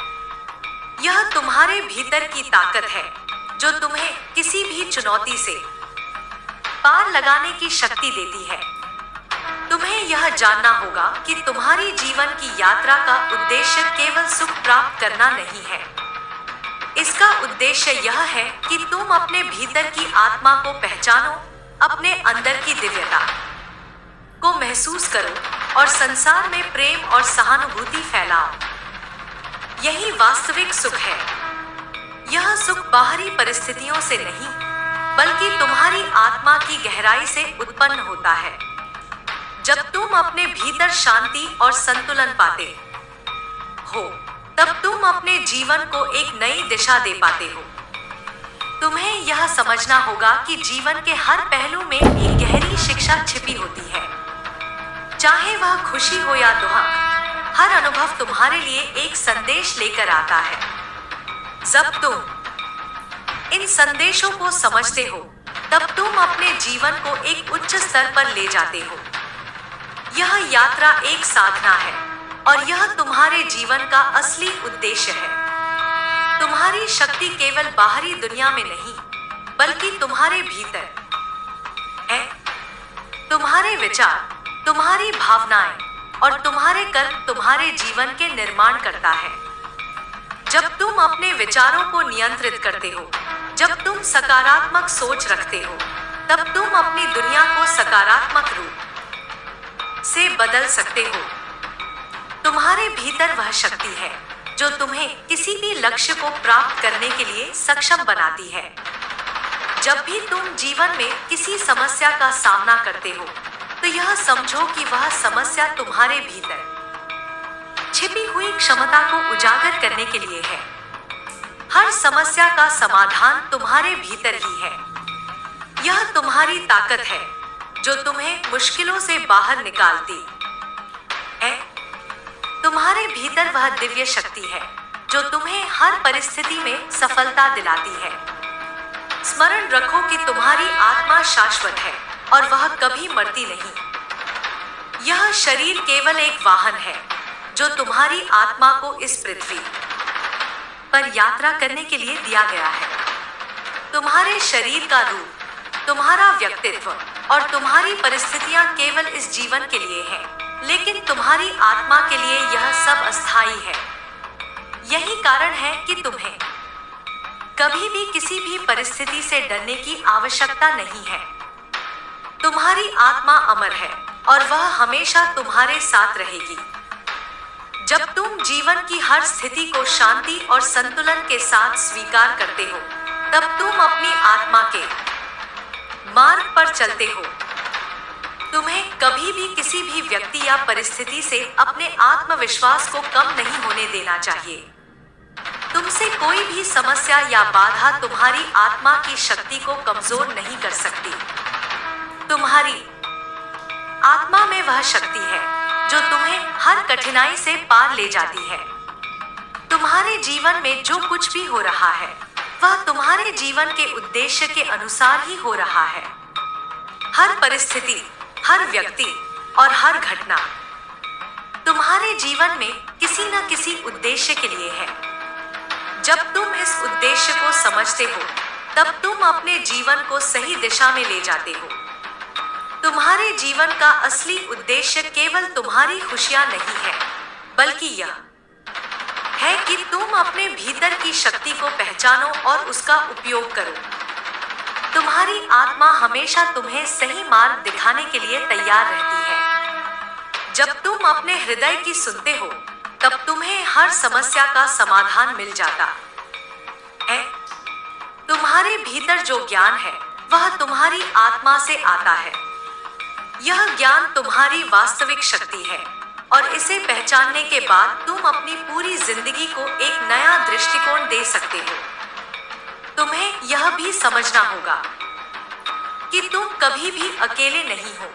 यह तुम्हारे भीतर की ताकत है जो तुम्हें किसी भी चुनौती से पार लगाने की शक्ति देती है। तुम्हें यह जानना होगा कि तुम्हारी जीवन की यात्रा का उद्देश्य केवल सुख प्राप्त करना नहीं है। इसका उद्देश्य यह है कि तुम अपने भीतर की आत्मा को पहचानो, अपने अंदर की दिव्यता को महसूस करो और संसार में प्रेम और सहानुभूति फैलाओ। यही वास्तविक सुख है। यह सुख बाहरी परिस्थितियों से नहीं, बल्कि तुम्हारी आत्मा की गहराई से उत्पन्न होता है। जब तुम अपने भीतर शांति और संतुलन पाते हो, तब तुम अपने जीवन को एक नई दिशा दे पाते हो। तुम्हें यह समझना होगा कि जीवन के हर पहलू में एक गहरी शिक्षा छिपी होती है। चाहे वह खुशी हो या दुख, हर अनुभव तुम्हारे लिए एक संदेश लेकर आता है। जब तुम इन संदेशों को समझते हो, तब तुम अपने जीवन को एक उच्च स्तर पर ले जाते हो। यह यात्रा एक साधना है और यह तुम्हारे जीवन का असली उद्देश्य है। तुम्हारी शक्ति केवल बाहरी दुनिया में नहीं, बल्कि तुम्हारे भीतर है। तुम्हारे विचार, तुम्हारी भावनाएं और तुम्हारे कर्म तुम्हारे जीवन के निर्माण करता है। जब तुम अपने विचारों को नियंत्रित करते हो, जब तुम सकारात्मक सोच रखते हो, तब तुम अपनी दुनिया को सकारात्मक रूप से बदल सकते हो। तुम्हारे भीतर वह शक्ति है जो तुम्हें किसी भी लक्ष्य को प्राप्त करने के लिए सक्षम बनाती है। जब भी तुम जीवन में किसी समस्या का सामना करते हो, तो यह समझो कि वह समस्या तुम्हारे भीतर छिपी हुई क्षमता को उजागर करने के लिए है। हर समस्या का समाधान तुम्हारे भीतर ही है। यह तुम्हारी ताकत है जो तुम्हें मुश्किलों से बाहर निकालती है। तुम्हारे भीतर वह दिव्य शक्ति है जो तुम्हें हर परिस्थिति में सफलता दिलाती है। स्मरण रखो कि तुम्हारी आत्मा शाश्वत है और वह कभी मरती नहीं। यह शरीर केवल एक वाहन है जो तुम्हारी आत्मा को इस पृथ्वी पर यात्रा करने के लिए दिया गया है। तुम्हारे शरीर का रूप, तुम्हारा व्यक्तित्व और तुम्हारी परिस्थितियां केवल इस जीवन के लिए हैं, लेकिन तुम्हारी आत्मा के लिए यह सब अस्थायी है। यही कारण है कि तुम्हें कभी भी किसी भी परिस्थिति से डरने की आवश्यकता नहीं है। तुम्हारी आत्मा अमर है और वह हमेशा तुम्हारे साथ रहेगी। जब तुम जीवन की हर स्थिति को शांति और संतुलन के साथ स्वीकार करते हो, तब तुम अपनी आत्मा के मार्ग पर चलते हो। तुम्हें कभी भी किसी भी व्यक्ति या परिस्थिति से अपने आत्मविश्वास को कम नहीं होने देना चाहिए। तुमसे कोई भी समस्या या बाधा तुम्हारी आत्मा की शक्ति को कमजोर नहीं कर सकती। तुम्हारी आत्मा में वह शक्ति है जो तुम्हें हर कठिनाई से पार ले जाती है। तुम्हारे जीवन में जो कुछ भी हो रहा है, वह तुम्हारे जीवन के उद्देश्य के अनुसार ही हो रहा है। हर परिस्थिति, हर व्यक्ति और हर घटना तुम्हारे जीवन में किसी न किसी उद्देश्य के लिए है। जब तुम इस उद्देश्य को समझते हो, तब तुम अपने जीवन को सही दिशा में ले जाते हो। तुम्हारे जीवन का असली उद्देश्य केवल तुम्हारी खुशियां नहीं है, बल्कि यह है कि तुम अपने भीतर की शक्ति को पहचानो और उसका उपयोग करो। तुम्हारी आत्मा हमेशा तुम्हें सही मार्ग दिखाने के लिए तैयार रहती है। जब तुम अपने हृदय की सुनते हो, तब तुम्हें हर समस्या का समाधान मिल जाता है। तुम्हारे भीतर जो ज्ञान है, वह तुम्हारी आत्मा से आता है। यह ज्ञान तुम्हारी वास्तविक शक्ति है और इसे पहचानने के बाद तुम अपनी पूरी जिंदगी को एक नया दृष्टिकोण दे सकते हो। तुम्हें यह भी समझना होगा कि तुम कभी भी अकेले नहीं हो।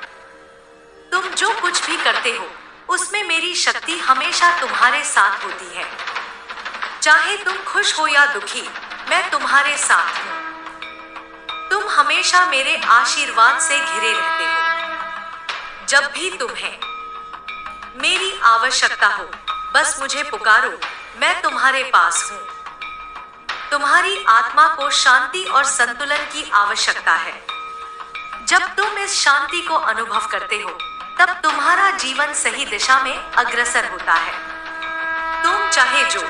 तुम जो कुछ भी करते हो, उसमें मेरी शक्ति हमेशा तुम्हारे साथ होती है। चाहे तुम खुश हो या दुखी, मैं तुम्हारे साथ हूँ। तुम हमेशा मेरे आशीर्वाद से घिरे रहते हो। जब भी तुम्हें मेरी आवश्यकता हो, बस मुझे पुकारो, मैं तुम्हारे पास हूँ। तुम्हारी आत्मा को शांति और संतुलन की आवश्यकता है। जब तुम इस शांति को अनुभव करते हो, तब तुम्हारा जीवन सही दिशा में अग्रसर होता है। तुम चाहे जो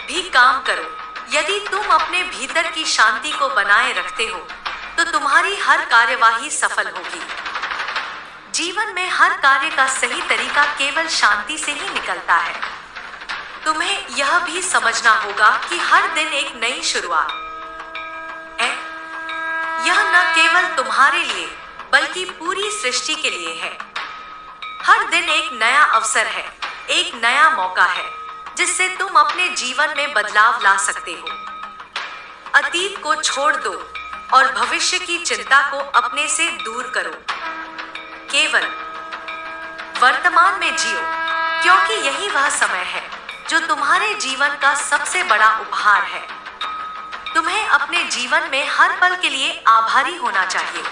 भी काम करो, यदि तुम अपने भीतर की शांति को बनाए रखते हो, तो तुम्हारी हर कार्यवाही सफल होगी। जीवन में हर कार्य का सही तरीका केवल शांति से ही निकलता है। तुम्हें यह भी समझना होगा कि हर दिन एक नई शुरुआत है। यह न केवल तुम्हारे लिए बल्कि पूरी सृष्टि के लिए है। हर दिन एक नया अवसर है, एक नया मौका है जिससे तुम अपने जीवन में बदलाव ला सकते हो। अतीत को छोड़ दो और भविष्य की चिंता को अपने से दूर करो। केवल वर्तमान में जियो, क्योंकि यही वह समय है जो तुम्हारे जीवन का सबसे बड़ा उपहार है। तुम्हें अपने जीवन में हर पल के लिए आभारी होना चाहिए।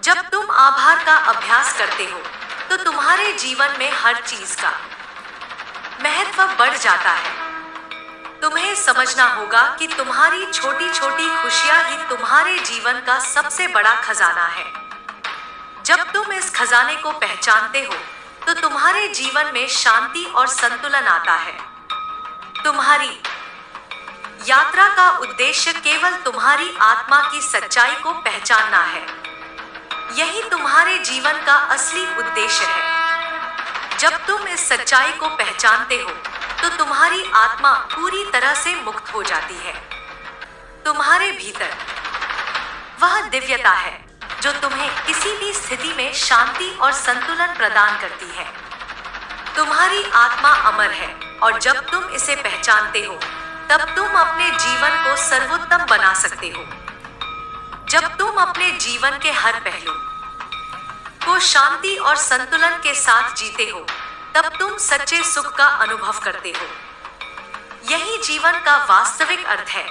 जब तुम आभार का अभ्यास करते हो, तो तुम्हारे जीवन में हर चीज का महत्व बढ़ जाता है। तुम्हें समझना होगा कि तुम्हारी छोटी छोटी खुशियां ही तुम्हारे जीवन का सबसे बड़ा खजाना है। जब तुम इस खजाने को पहचानते हो, तो तुम्हारे जीवन में शांति और संतुलन आता है। तुम्हारी यात्रा का उद्देश्य केवल तुम्हारी आत्मा की सच्चाई को पहचानना है। यही तुम्हारे जीवन का असली उद्देश्य है। जब तुम इस सच्चाई को पहचानते हो, तो तुम्हारी आत्मा पूरी तरह से मुक्त हो जाती है। तुम्हारे भीतर वह दिव्यता है जो तुम्हें किसी भी स्थिति में शांति और संतुलन प्रदान करती है। तुम्हारी आत्मा अमर है, और जब तुम इसे पहचानते हो, तब तुम अपने जीवन को सर्वोत्तम बना सकते हो। जब तुम अपने जीवन के हर पहलू को शांति और संतुलन के साथ जीते हो, तब तुम सच्चे सुख का अनुभव करते हो। यही जीवन का वास्तविक अर्थ है।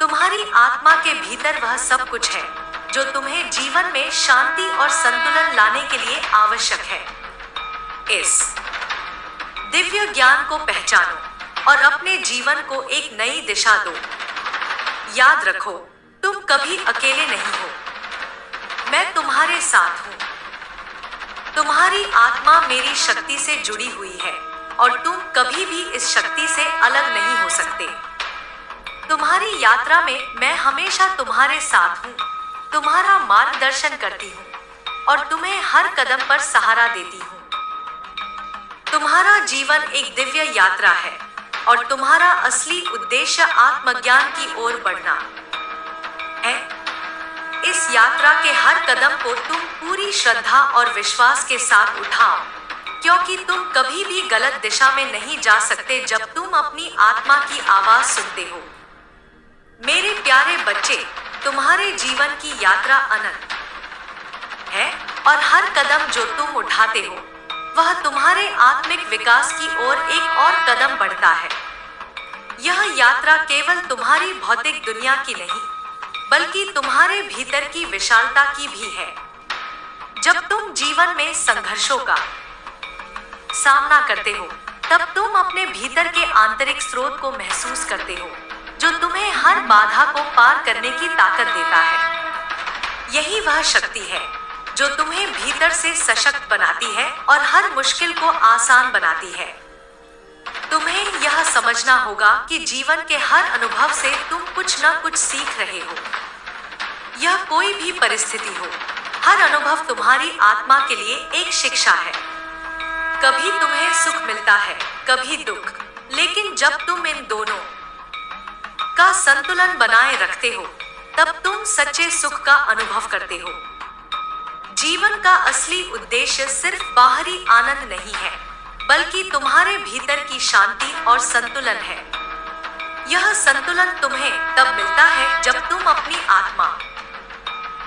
तुम्हारी आत्मा के भीतर वह सब कुछ है जो तुम्हें जीवन में शांति और संतुलन लाने के लिए आवश्यक है। इस दिव्य ज्ञान को पहचानो और अपने जीवन को एक नई दिशा दो। याद रखो, तुम कभी अकेले नहीं हो। मैं तुम्हारे साथ हूँ। तुम्हारी आत्मा मेरी शक्ति से जुड़ी हुई है, और तुम कभी भी इस शक्ति से अलग नहीं हो सकते। तुम्हारी यात्रा में मैं हमेशा तुम्हारे साथ हूँ, तुम्हारा मार्गदर्शन करती हूँ और तुम्हें हर कदम पर सहारा देती हूँ। तुम्हारा जीवन एक दिव्य यात्रा है, और तुम्हारा असली उद्देश्य आत्मज्ञान की ओर बढ़ना है। इस यात्रा के हर कदम को तुम पूरी श्रद्धा और विश्वास के साथ उठाओ, क्योंकि तुम कभी भी गलत दिशा में नहीं जा सकते जब तुम अपनी आत्मा की आवाज सुनते हो। मेरे प्यारे बच्चे, तुम्हारे जीवन की यात्रा अनंत है, और हर कदम जो तुम उठाते हो, वह तुम्हारे आत्मिक विकास की ओर एक और कदम बढ़ता है। यह यात्रा केवल तुम्हारी भौतिक दुनिया की नहीं, बल्कि तुम्हारे भीतर की विशालता की भी है। जब तुम जीवन में संघर्षों का सामना करते हो, तब तुम अपने भीतर के आंतरिक स्रोत को महसूस करते हो, जो तुम्हें हर बाधा को पार करने की ताकत देता है। यही वह शक्ति है जो तुम्हें भीतर से सशक्त बनाती है और हर मुश्किल को आसान बनाती है। तुम्हें यह समझना होगा कि जीवन के हर अनुभव से तुम कुछ न कुछ सीख रहे हो। यह कोई भी परिस्थिति हो, हर अनुभव तुम्हारी आत्मा के लिए एक शिक्षा है। कभी तुम्हें सुख मिलता है, कभी दुख, लेकिन जब तुम इन दोनों का संतुलन बनाए रखते हो, तब तुम सच्चे सुख का अनुभव करते हो। जीवन का असली उद्देश्य सिर्फ बाहरी आनंद नहीं है, बल्कि तुम्हारे भीतर की शांति और संतुलन है। यह संतुलन तुम्हें तब मिलता है जब तुम अपनी आत्मा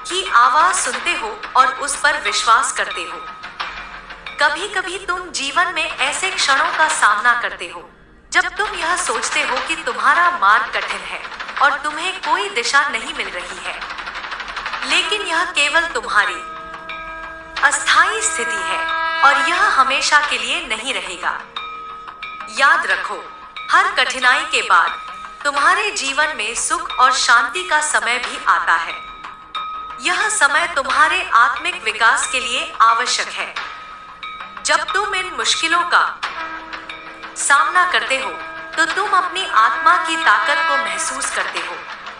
की आवाज सुनते हो और उस पर विश्वास करते हो। कभी कभी तुम जीवन में ऐसे क्षणों का सामना करते हो जब तुम यह सोचते हो कि तुम्हारा मार्ग कठिन है और तुम्हें कोई दिशा नहीं मिल रही है, लेकिन यह केवल तुम्हारी अस्थायी स्थिति है और यह हमेशा के लिए नहीं रहेगा। याद रखो, हर कठिनाई के बाद तुम्हारे जीवन में सुख और शांति का समय भी आता है। यह समय तुम्हारे आत्मिक विकास के लिए आवश्यक है। जब तुम इन मुश्किलों का सामना करते हो तो तुम अपनी आत्मा की ताकत को महसूस करते हो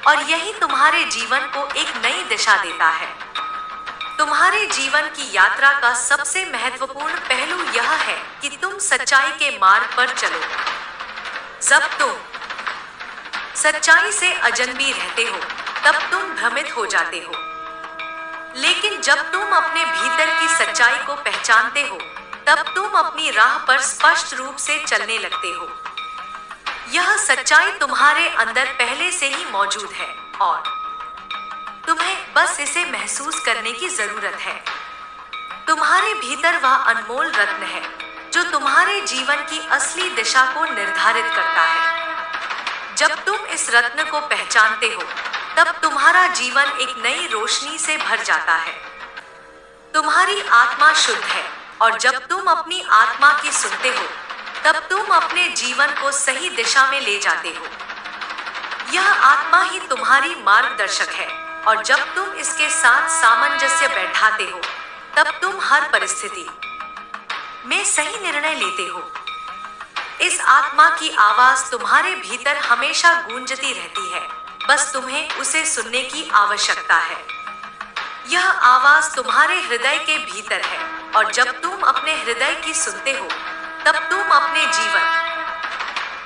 और यही तुम्हारे जीवन को एक नई दिशा देता है। तुम्हारे जीवन की यात्रा का सबसे महत्वपूर्ण पहलू यह है कि तुम सच्चाई के मार्ग पर चलो। जब तुम सच्चाई से अजनबी रहते हो तब तुम भ्रमित हो जाते हो, लेकिन जब तुम अपने भीतर की सच्चाई को पहचानते हो तब तुम अपनी राह पर स्पष्ट रूप से चलने लगते हो। यह सच्चाई तुम्हारे अंदर पहले से ही मौजूद है और तुम्हें बस इसे महसूस करने की जरूरत है। तुम्हारे भीतर वह अनमोल रत्न है जो तुम्हारे जीवन की असली दिशा को निर्धारित करता है। जब तुम इस रत्न को पहचानते हो तब तुम्हारा जीवन एक नई रोशनी से भर जाता है। तुम्हारी आत्मा शुद्ध है और जब तुम अपनी आत्मा की सुनते हो तब तुम अपने जीवन को सही दिशा में ले जाते हो। यह आत्मा ही तुम्हारी मार्गदर्शक है और जब तुम इसके साथ सामंजस्य बैठाते हो तब तुम हर परिस्थिति में सही निर्णय लेते हो। इस आत्मा की आवाज तुम्हारे भीतर हमेशा गूंजती रहती है, बस तुम्हें उसे सुनने की आवश्यकता है। यह आवाज तुम्हारे हृदय के भीतर है और जब तुम अपने हृदय की सुनते हो तब तुम अपने जीवन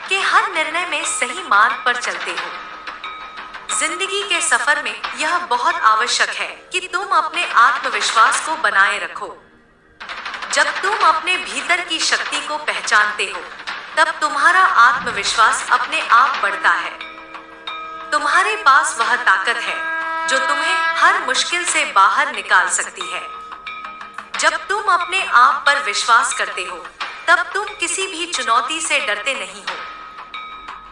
के हर निर्णय में सही मार्ग पर चलते हो। जिंदगी के सफर में यह बहुत आवश्यक है कि तुम अपने आत्मविश्वास को बनाए रखो। जब तुम अपने भीतर की शक्ति को पहचानते हो तब तुम्हारा आत्मविश्वास अपने आप बढ़ता है। तुम्हारे पास वह ताकत है जो तुम्हें हर मुश्किल से बाहर निकाल सकती है। जब तुम अपने आप पर विश्वास करते हो तब तुम किसी भी चुनौती से डरते नहीं हो।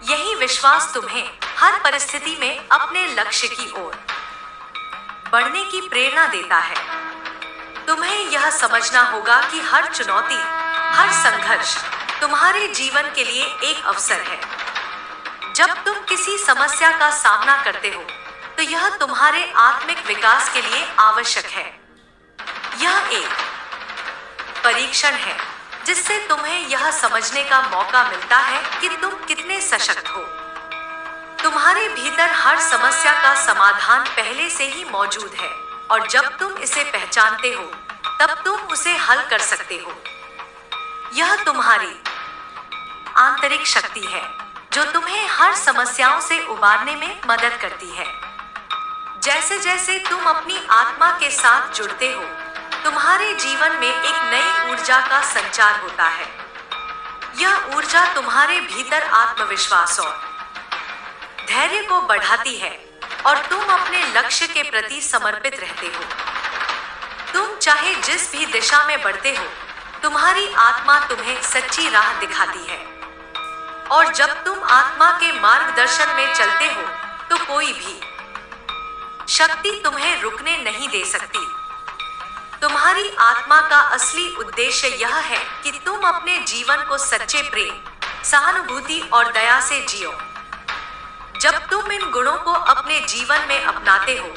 यही विश्वास तुम्हें हर परिस्थिति में अपने लक्ष्य की ओर बढ़ने की प्रेरणा देता है। तुम्हें यह समझना होगा कि हर चुनौती, हर संघर्ष तुम्हारे जीवन के लिए एक अवसर है। जब तुम किसी समस्या का सामना करते हो तो यह तुम्हारे आत्मिक विकास के लिए आवश्यक है। यह एक परीक्षण है जिससे तुम्हें यह समझने का मौका मिलता है कि तुम कितने सशक्त हो। तुम्हारे भीतर हर समस्या का समाधान पहले से ही मौजूद है और जब तुम इसे पहचानते हो तब तुम उसे हल कर सकते हो। यह तुम्हारी आंतरिक शक्ति है जो तुम्हें हर समस्याओं से उबारने में मदद करती है। जैसे जैसे तुम अपनी आत्मा के साथ जुड़ते हो तुम्हारे जीवन में एक नई ऊर्जा का संचार होता है। यह ऊर्जा तुम्हारे भीतर आत्मविश्वास और धैर्य को बढ़ाती है और तुम अपने लक्ष्य के प्रति समर्पित रहते हो। तुम चाहे जिस भी दिशा में बढ़ते हो तुम्हारी आत्मा तुम्हें सच्ची राह दिखाती है और जब तुम आत्मा के मार्गदर्शन में चलते हो तो कोई भी शक्ति तुम्हें रुकने नहीं दे सकती। तुम्हारी आत्मा का असली उद्देश्य यह है कि तुम अपने जीवन को सच्चे प्रेम, सहानुभूति और दया से जियो। जब तुम इन गुणों को अपने जीवन में अपनाते हो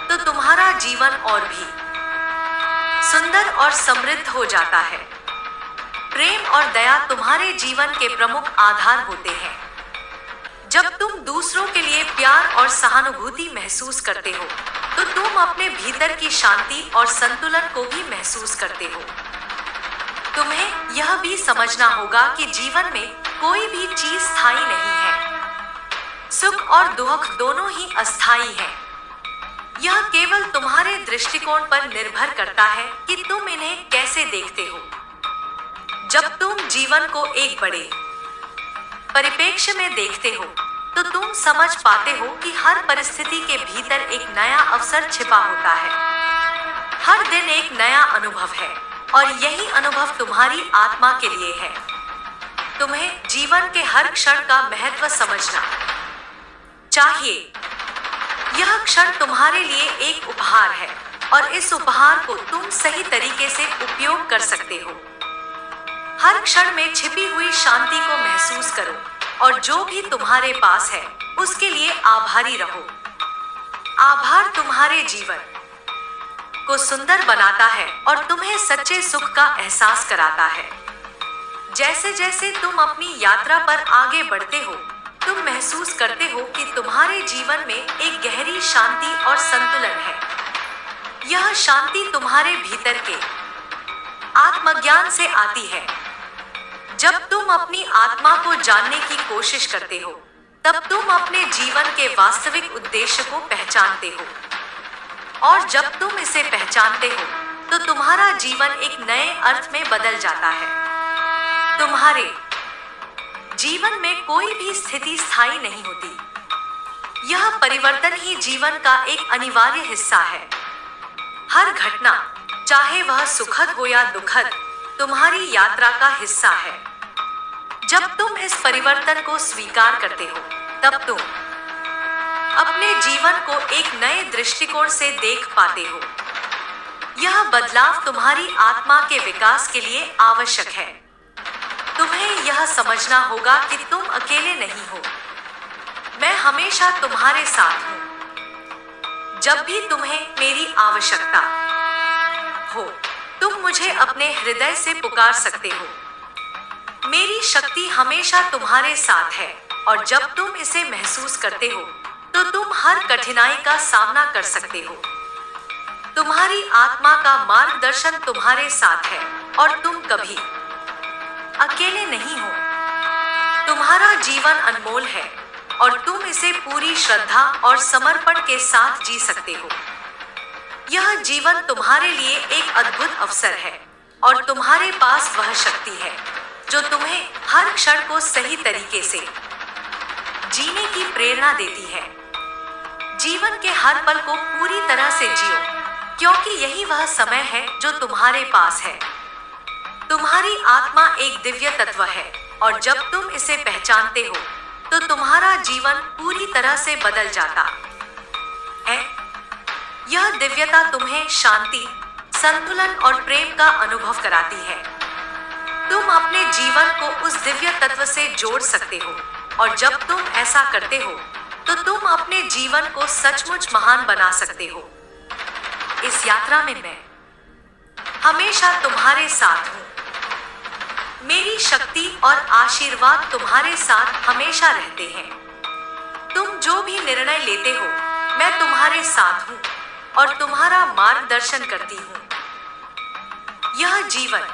तो तुम्हारा जीवन और भी सुंदर और समृद्ध हो जाता है। प्रेम और दया तुम्हारे जीवन के प्रमुख आधार होते हैं। जब तुम दूसरों के लिए प्यार और सहानुभूति महसूस करते हो तो तुम अपने भीतर की शांति और संतुलन को भी महसूस करते हो। तुम्हें यह भी समझना होगा कि जीवन में कोई भी चीज स्थायी नहीं है। सुख और दुख दोनों ही अस्थायी हैं। यह केवल तुम्हारे दृष्टिकोण पर निर्भर करता है कि तुम इन्हें कैसे देखते हो। जब तुम जीवन को एक बड़े परिप्रेक्ष्य में देखते हो तो तुम समझ पाते हो कि हर परिस्थिति के भीतर एक नया अवसर छिपा होता है। हर दिन एक नया अनुभव है और यही अनुभव तुम्हारी आत्मा के लिए है। तुम्हें जीवन के हर क्षण का महत्व समझना चाहिए। यह क्षण तुम्हारे लिए एक उपहार है और इस उपहार को तुम सही तरीके से उपयोग कर सकते हो। हर क्षण में छिपी हुई शांति को महसूस करो और जो भी तुम्हारे पास है उसके लिए आभारी रहो। आभार तुम्हारे जीवन को सुंदर बनाता है और तुम्हें सच्चे सुख का एहसास कराता है। जैसे जैसे तुम अपनी यात्रा पर आगे बढ़ते हो, तुम महसूस करते हो कि तुम्हारे जीवन में एक गहरी शांति और संतुलन है। यह शांति तुम्हारे भीतर के आत्मज्ञान से आती है। जब तुम अपनी आत्मा को जानने की कोशिश करते हो, तब तुम अपने जीवन के वास्तविक उद्देश्य को पहचानते हो। और जब तुम इसे पहचानते हो, तो तुम्हारा जीवन एक नए अर्थ में बदल जाता है। तुम्हारे जीवन में कोई भी स्थिति स्थायी नहीं होती। यह परिवर्तन ही जीवन का एक अनिवार्य हिस्सा है। हर घटना, चाहे वह सुखद हो या दुखद, तुम्हारी यात्रा का हिस्सा है। जब तुम इस परिवर्तन को स्वीकार करते हो, तब तुम अपने जीवन को एक नए दृष्टिकोण से देख पाते हो। यह बदलाव तुम्हारी आत्मा के विकास के लिए आवश्यक है। तुम्हें यह समझना होगा कि तुम अकेले नहीं हो। मैं हमेशा तुम्हारे साथ हूँ। जब भी तुम्हें मेरी आवश्यकता हो, तुम मुझे अपने हृदय से पुकार सकते हो। मेरी शक्ति हमेशा तुम्हारे साथ है और जब तुम इसे महसूस करते हो, तो तुम हर कठिनाई का सामना कर सकते हो। तुम्हारी आत्मा का मार्गदर्शन तुम्हारे साथ है और तुम कभी अकेले नहीं हो। तुम्हारा जीवन अनमोल है और तुम इसे पूरी श्रद्धा और समर्पण के साथ जी सकते हो। यह जीवन तुम्हारे लिए एक अद्भुत अवसर है और तुम्हारे पास वह शक्ति है जो तुम्हें हर क्षण को सही तरीके से जीने की प्रेरणा देती है। जीवन के हर पल को पूरी तरह से जियो, क्योंकि यही वह समय है जो तुम्हारे पास है। तुम्हारी आत्मा एक दिव्य तत्व है और जब तुम इसे पहचानते हो, तो तुम्हारा जीवन पूरी तरह से बदल जाता है। यह दिव्यता तुम्हें शांति, संतुलन और प्रेम का अनुभव कराती है। तुम अपने जीवन को उस दिव्य तत्व से जोड़ सकते हो और जब तुम ऐसा करते हो, तो तुम अपने जीवन को सचमुच महान बना सकते हो। इस यात्रा में मैं हमेशा तुम्हारे साथ हूँ। मेरी शक्ति और आशीर्वाद तुम्हारे साथ हमेशा रहते हैं। तुम जो भी निर्णय लेते हो, मैं तुम्हारे साथ हूँ और तुम्हारा मार्गदर्शन करती हूँ। यह जीवन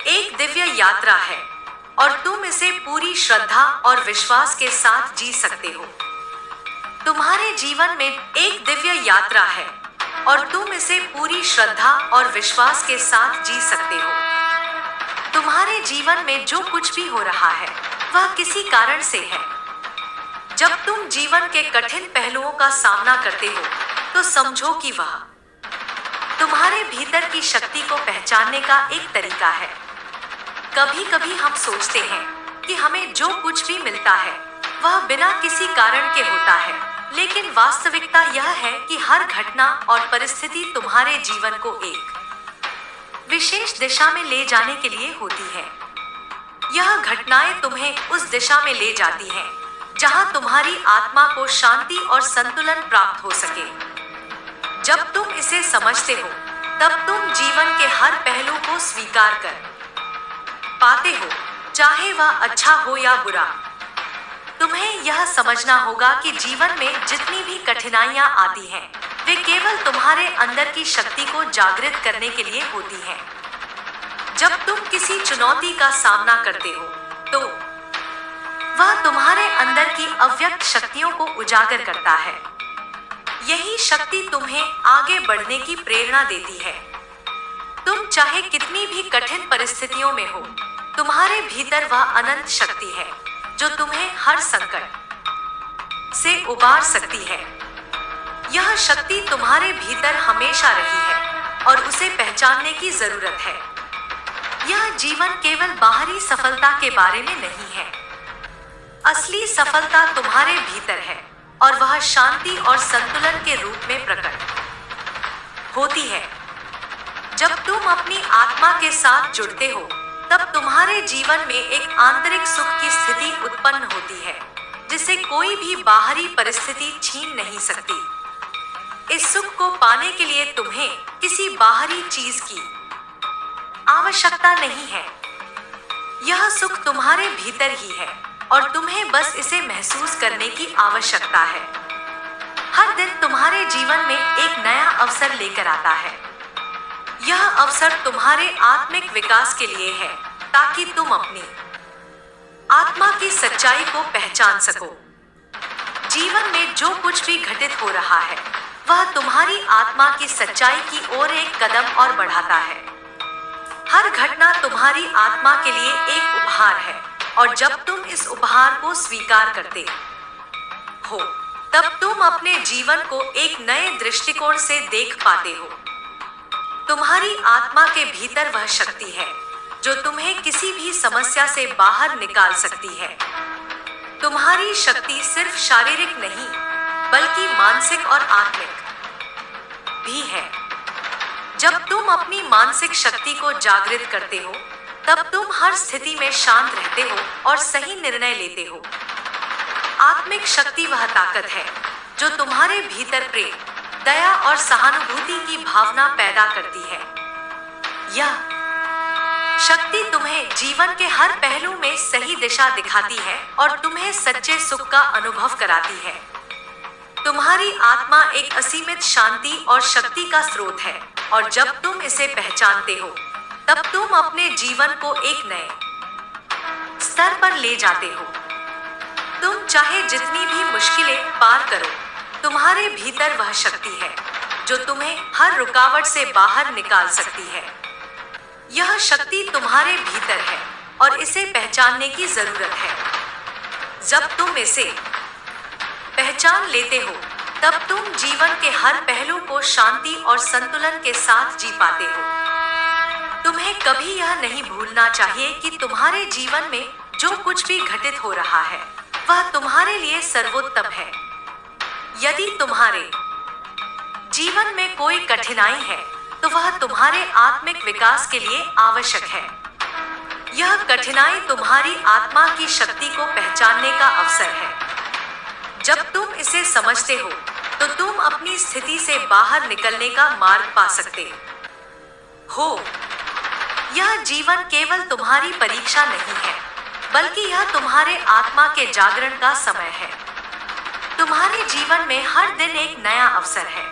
एक दिव्य यात्रा है और तुम इसे पूरी श्रद्धा और विश्वास के साथ जी सकते हो। तुम्हारे जीवन में एक दिव्य यात्रा है और तुम इसे पूरी श्रद्धा और विश्वास के साथ जी सकते हो। तुम्हारे जीवन में जो कुछ भी हो रहा है, वह किसी कारण से है। जब तुम जीवन के कठिन पहलुओं का सामना करते हो, तो समझो कि वह तुम्हारे भीतर की शक्ति को पहचानने का एक तरीका है। कभी कभी हम सोचते हैं कि हमें जो कुछ भी मिलता है, वह बिना किसी कारण के होता है, लेकिन वास्तविकता यह है कि हर घटना और परिस्थिति तुम्हारे जीवन को एक विशेष दिशा में ले जाने के लिए होती है। यह घटनाएं तुम्हें उस दिशा में ले जाती हैं, जहां तुम्हारी आत्मा को शांति और संतुलन प्राप्त हो सके। जब तुम इसे समझते हो, तब तुम जीवन के हर पहलू को स्वीकार कर पाते हो, चाहे वह अच्छा हो या बुरा। तुम्हें यह समझना होगा कि जीवन में जितनी भी कठिनाइयां आती हैं, वे केवल तुम्हारे अंदर की शक्ति को जागृत करने के लिए होती हैं। जब तुम किसी चुनौती का सामना करते हो, तो वह तुम्हारे अंदर की अव्यक्त शक्तियों को उजागर करता है। यही शक्ति तुम्हें आगे बढ़ने की प्रेरणा देती है। तुम चाहे कितनी भी कठिन परिस्थितियों में हो, तुम्हारे भीतर वह अनंत शक्ति है जो तुम्हें हर संकट से उबार सकती है। यह शक्ति तुम्हारे भीतर हमेशा रही है और उसे पहचानने की जरूरत है। यह जीवन केवल बाहरी सफलता के बारे में नहीं है। असली सफलता तुम्हारे भीतर है और वह शांति और संतुलन के रूप में प्रकट होती है। जब तुम अपनी आत्मा के साथ जुड़ते हो, तब तुम्हारे जीवन में एक आंतरिक सुख की स्थिति उत्पन्न होती है, जिसे कोई भी बाहरी परिस्थिति छीन नहीं सकती। इस सुख को पाने के लिए तुम्हें किसी बाहरी चीज की आवश्यकता नहीं है। यह सुख तुम्हारे भीतर ही है और तुम्हें बस इसे महसूस करने की आवश्यकता है। हर दिन तुम्हारे जीवन में एक नया अवसर लेकर आता है। यह अवसर तुम्हारे आत्मिक विकास के लिए है, ताकि तुम अपनी आत्मा की सच्चाई को पहचान सको। जीवन में जो कुछ भी घटित हो रहा है, वह तुम्हारी आत्मा की सच्चाई की ओर एक कदम और बढ़ाता है। हर घटना तुम्हारी आत्मा के लिए एक उपहार है, और जब तुम इस उपहार को स्वीकार करते हो, तब तुम अपने जीवन को एक नए दृष्टिकोण से देख पाते हो। तुम्हारी आत्मा के भीतर वह शक्ति है जो तुम्हें किसी भी समस्या से बाहर निकाल सकती है। तुम्हारी शक्ति सिर्फ शारीरिक नहीं, बल्कि मानसिक और आत्मिक भी है। जब तुम अपनी मानसिक शक्ति को जागृत करते हो, तब तुम हर स्थिति में शांत रहते हो और सही निर्णय लेते हो। आत्मिक शक्ति वह ताकत है जो तुम्हारे भीतर प्रेम, दया और सहानुभूति की भावना पैदा करती है। यह शक्ति तुम्हें जीवन के हर पहलू में सही दिशा दिखाती है और तुम्हें सच्चे सुख का अनुभव कराती है। तुम्हारी आत्मा एक असीमित शांति और शक्ति का स्रोत है, और जब तुम इसे पहचानते हो, तब तुम अपने जीवन को एक नए स्तर पर ले जाते हो। तुम चाहे जितनी भी मुश्किलें पार करो, तुम्हारे भीतर वह शक्ति है जो तुम्हें हर रुकावट से बाहर निकाल सकती है। यह शक्ति तुम्हारे भीतर है और इसे पहचानने की जरूरत है। जब तुम इसे पहचान लेते हो, तब तुम जीवन के हर पहलू को शांति और संतुलन के साथ जी पाते हो। तुम्हें कभी यह नहीं भूलना चाहिए कि तुम्हारे जीवन में जो कुछ भी घटित हो रहा है, वह तुम्हारे लिए सर्वोत्तम है। यदि तुम्हारे जीवन में कोई कठिनाई है, तो वह तुम्हारे आत्मिक विकास के लिए आवश्यक है। यह कठिनाई तुम्हारी आत्मा की शक्ति को पहचानने का अवसर है। जब तुम इसे समझते हो, तो तुम अपनी स्थिति से बाहर निकलने का मार्ग पा सकते हो। यह जीवन केवल तुम्हारी परीक्षा नहीं है, बल्कि यह तुम्हारे आत्मा के जागरण का समय है। तुम्हारे जीवन में हर दिन एक नया अवसर है।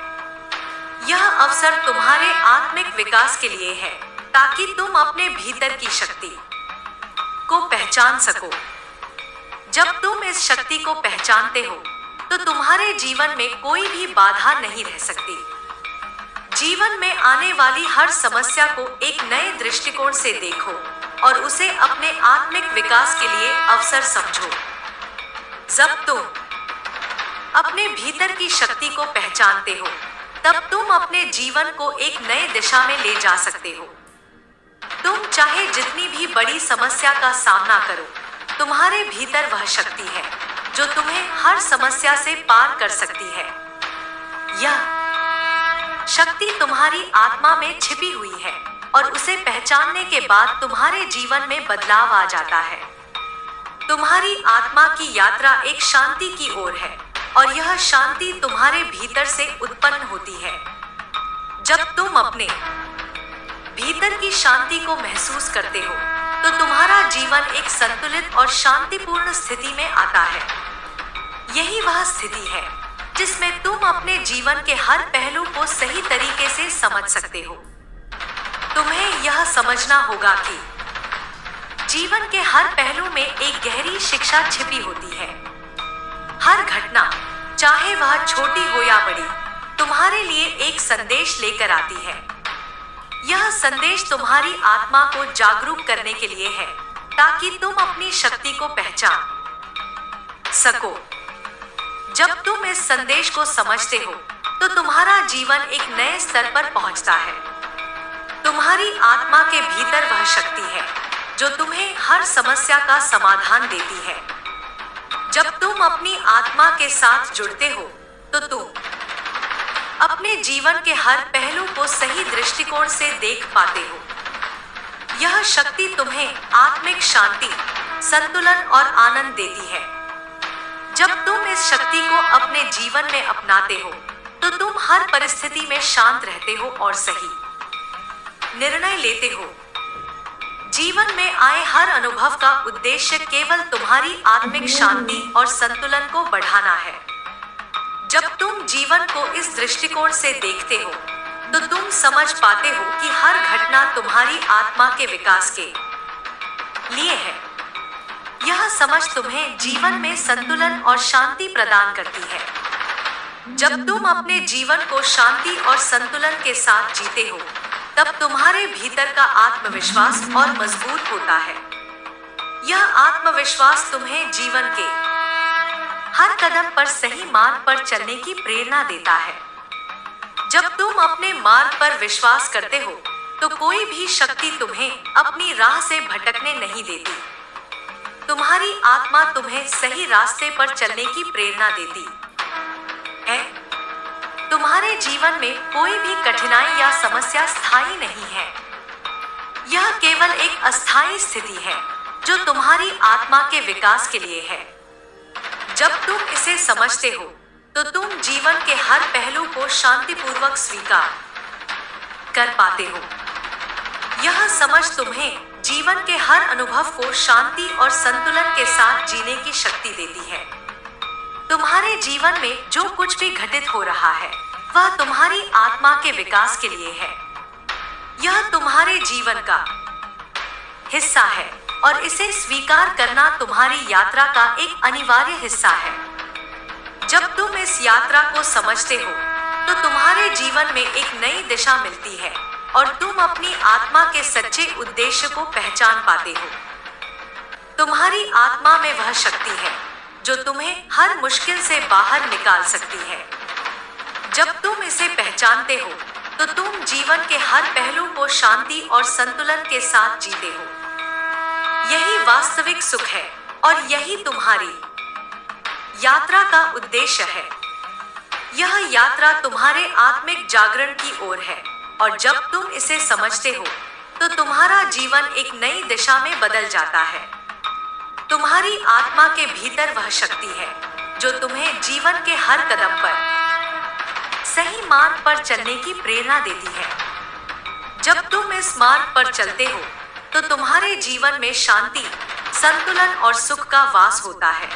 यह अवसर तुम्हारे आत्मिक विकास के लिए है, ताकि तुम अपने भीतर की शक्ति को पहचान सको। जब तुम इस शक्ति को पहचानते हो, तो तुम्हारे जीवन में कोई भी बाधा नहीं रह सकती। जीवन में आने वाली हर समस्या को एक नए दृष्टिकोण से देखो और उसे अपने आत्मिक विकास के लिए अवसर समझो। जब तुम अपने भीतर की शक्ति को पहचानते हो, तब तुम अपने जीवन को एक नए दिशा में ले जा सकते हो। तुम चाहे जितनी भी बड़ी समस्या का सामना करो, तुम्हारे भीतर वह शक्ति है जो तुम्हें हर समस्या से पार कर सकती है। यह शक्ति तुम्हारी आत्मा में छिपी हुई है, और उसे पहचानने के बाद तुम्हारे जीवन में बदलाव आ जाता है। तुम्हारी आत्मा की यात्रा एक शांति की ओर है, और यह शांति तुम्हारे भीतर से उत्पन्न होती है। जब तुम अपने भीतर की शांति को महसूस करते हो, तो तुम्हारा जीवन एक संतुलित और शांतिपूर्ण स्थिति में आता है। यही वह स्थिति है जिसमें तुम अपने जीवन के हर पहलू को सही तरीके से समझ सकते हो। तुम्हें यह समझना होगा कि जीवन के हर पहलू में एक गहरी शिक्षा छिपी होती है। हर घटना, चाहे वह छोटी हो या बड़ी, तुम्हारे लिए एक संदेश लेकर आती है। यह संदेश तुम्हारी आत्मा को जागरूक करने के लिए है, ताकि तुम अपनी शक्ति को पहचान सको। जब तुम इस संदेश को समझते हो, तो तुम्हारा जीवन एक नए स्तर पर पहुंचता है। तुम्हारी आत्मा के भीतर वह शक्ति है जो तुम्हें हर समस्या का समाधान देती है। जब तुम अपनी आत्मा के साथ जुड़ते हो, तो तुम अपने जीवन के हर पहलू को सही दृष्टिकोण से देख पाते हो। यह शक्ति तुम्हें आत्मिक शांति, संतुलन और आनंद देती है। जब तुम इस शक्ति को अपने जीवन में अपनाते हो, तो तुम हर परिस्थिति में शांत रहते हो और सही निर्णय लेते हो। जीवन में आए हर अनुभव का उद्देश्य केवल तुम्हारी आत्मिक शांति और संतुलन को बढ़ाना है। जब तुम जीवन को इस दृष्टिकोण से देखते हो तो तुम समझ पाते हो कि हर घटना तुम्हारी आत्मा के विकास के लिए है। यह समझ तुम्हें जीवन में संतुलन और शांति प्रदान करती है। जब तुम अपने जीवन को शांति और संतुलन के साथ जीते हो तब तुम्हारे भीतर का आत्मविश्वास और मजबूत होता है। यह आत्मविश्वास तुम्हें जीवन के हर कदम पर सही मार्ग पर चलने की प्रेरणा देता है। जब तुम अपने मार्ग पर विश्वास करते हो तो कोई भी शक्ति तुम्हें अपनी राह से भटकने नहीं देती। तुम्हारी आत्मा तुम्हें सही रास्ते पर चलने की प्रेरणा देती है। तुम्हारे जीवन में कोई भी कठिनाई या समस्या स्थायी नहीं है। यह केवल एक अस्थायी स्थिति है जो तुम्हारी आत्मा के विकास के लिए है। जब तुम इसे समझते हो तो तुम जीवन के हर पहलू को शांतिपूर्वक स्वीकार कर पाते हो। यह समझ तुम्हें जीवन के हर अनुभव को शांति और संतुलन के साथ जीने की शक्ति देती है। तुम्हारे जीवन में जो कुछ भी घटित हो रहा है वह तुम्हारी आत्मा के विकास के लिए है। यह तुम्हारे जीवन का हिस्सा है और इसे स्वीकार करना तुम्हारी यात्रा का एक अनिवार्य हिस्सा है। जब तुम इस यात्रा को समझते हो तो तुम्हारे जीवन में एक नई दिशा मिलती है और तुम अपनी आत्मा के सच्चे उद्देश्य को पहचान पाते हो। तुम्हारी आत्मा में वह शक्ति है जो तुम्हें हर मुश्किल से बाहर निकाल सकती है। जब तुम इसे पहचानते हो तो तुम जीवन के हर पहलू को शांति और संतुलन के साथ जीते हो। यही वास्तविक सुख है और यही तुम्हारी यात्रा का उद्देश्य है। यह यात्रा तुम्हारे आत्मिक जागरण की ओर है और जब तुम इसे समझते हो तो तुम्हारा जीवन एक नई दिशा में बदल जाता है। तुम्हारी आत्मा के भीतर वह शक्ति है जो तुम्हें जीवन के हर कदम पर सही मार्ग पर चलने की प्रेरणा देती है। जब तुम इस मार्ग पर चलते हो तो तुम्हारे जीवन में शांति, संतुलन और सुख का वास होता है।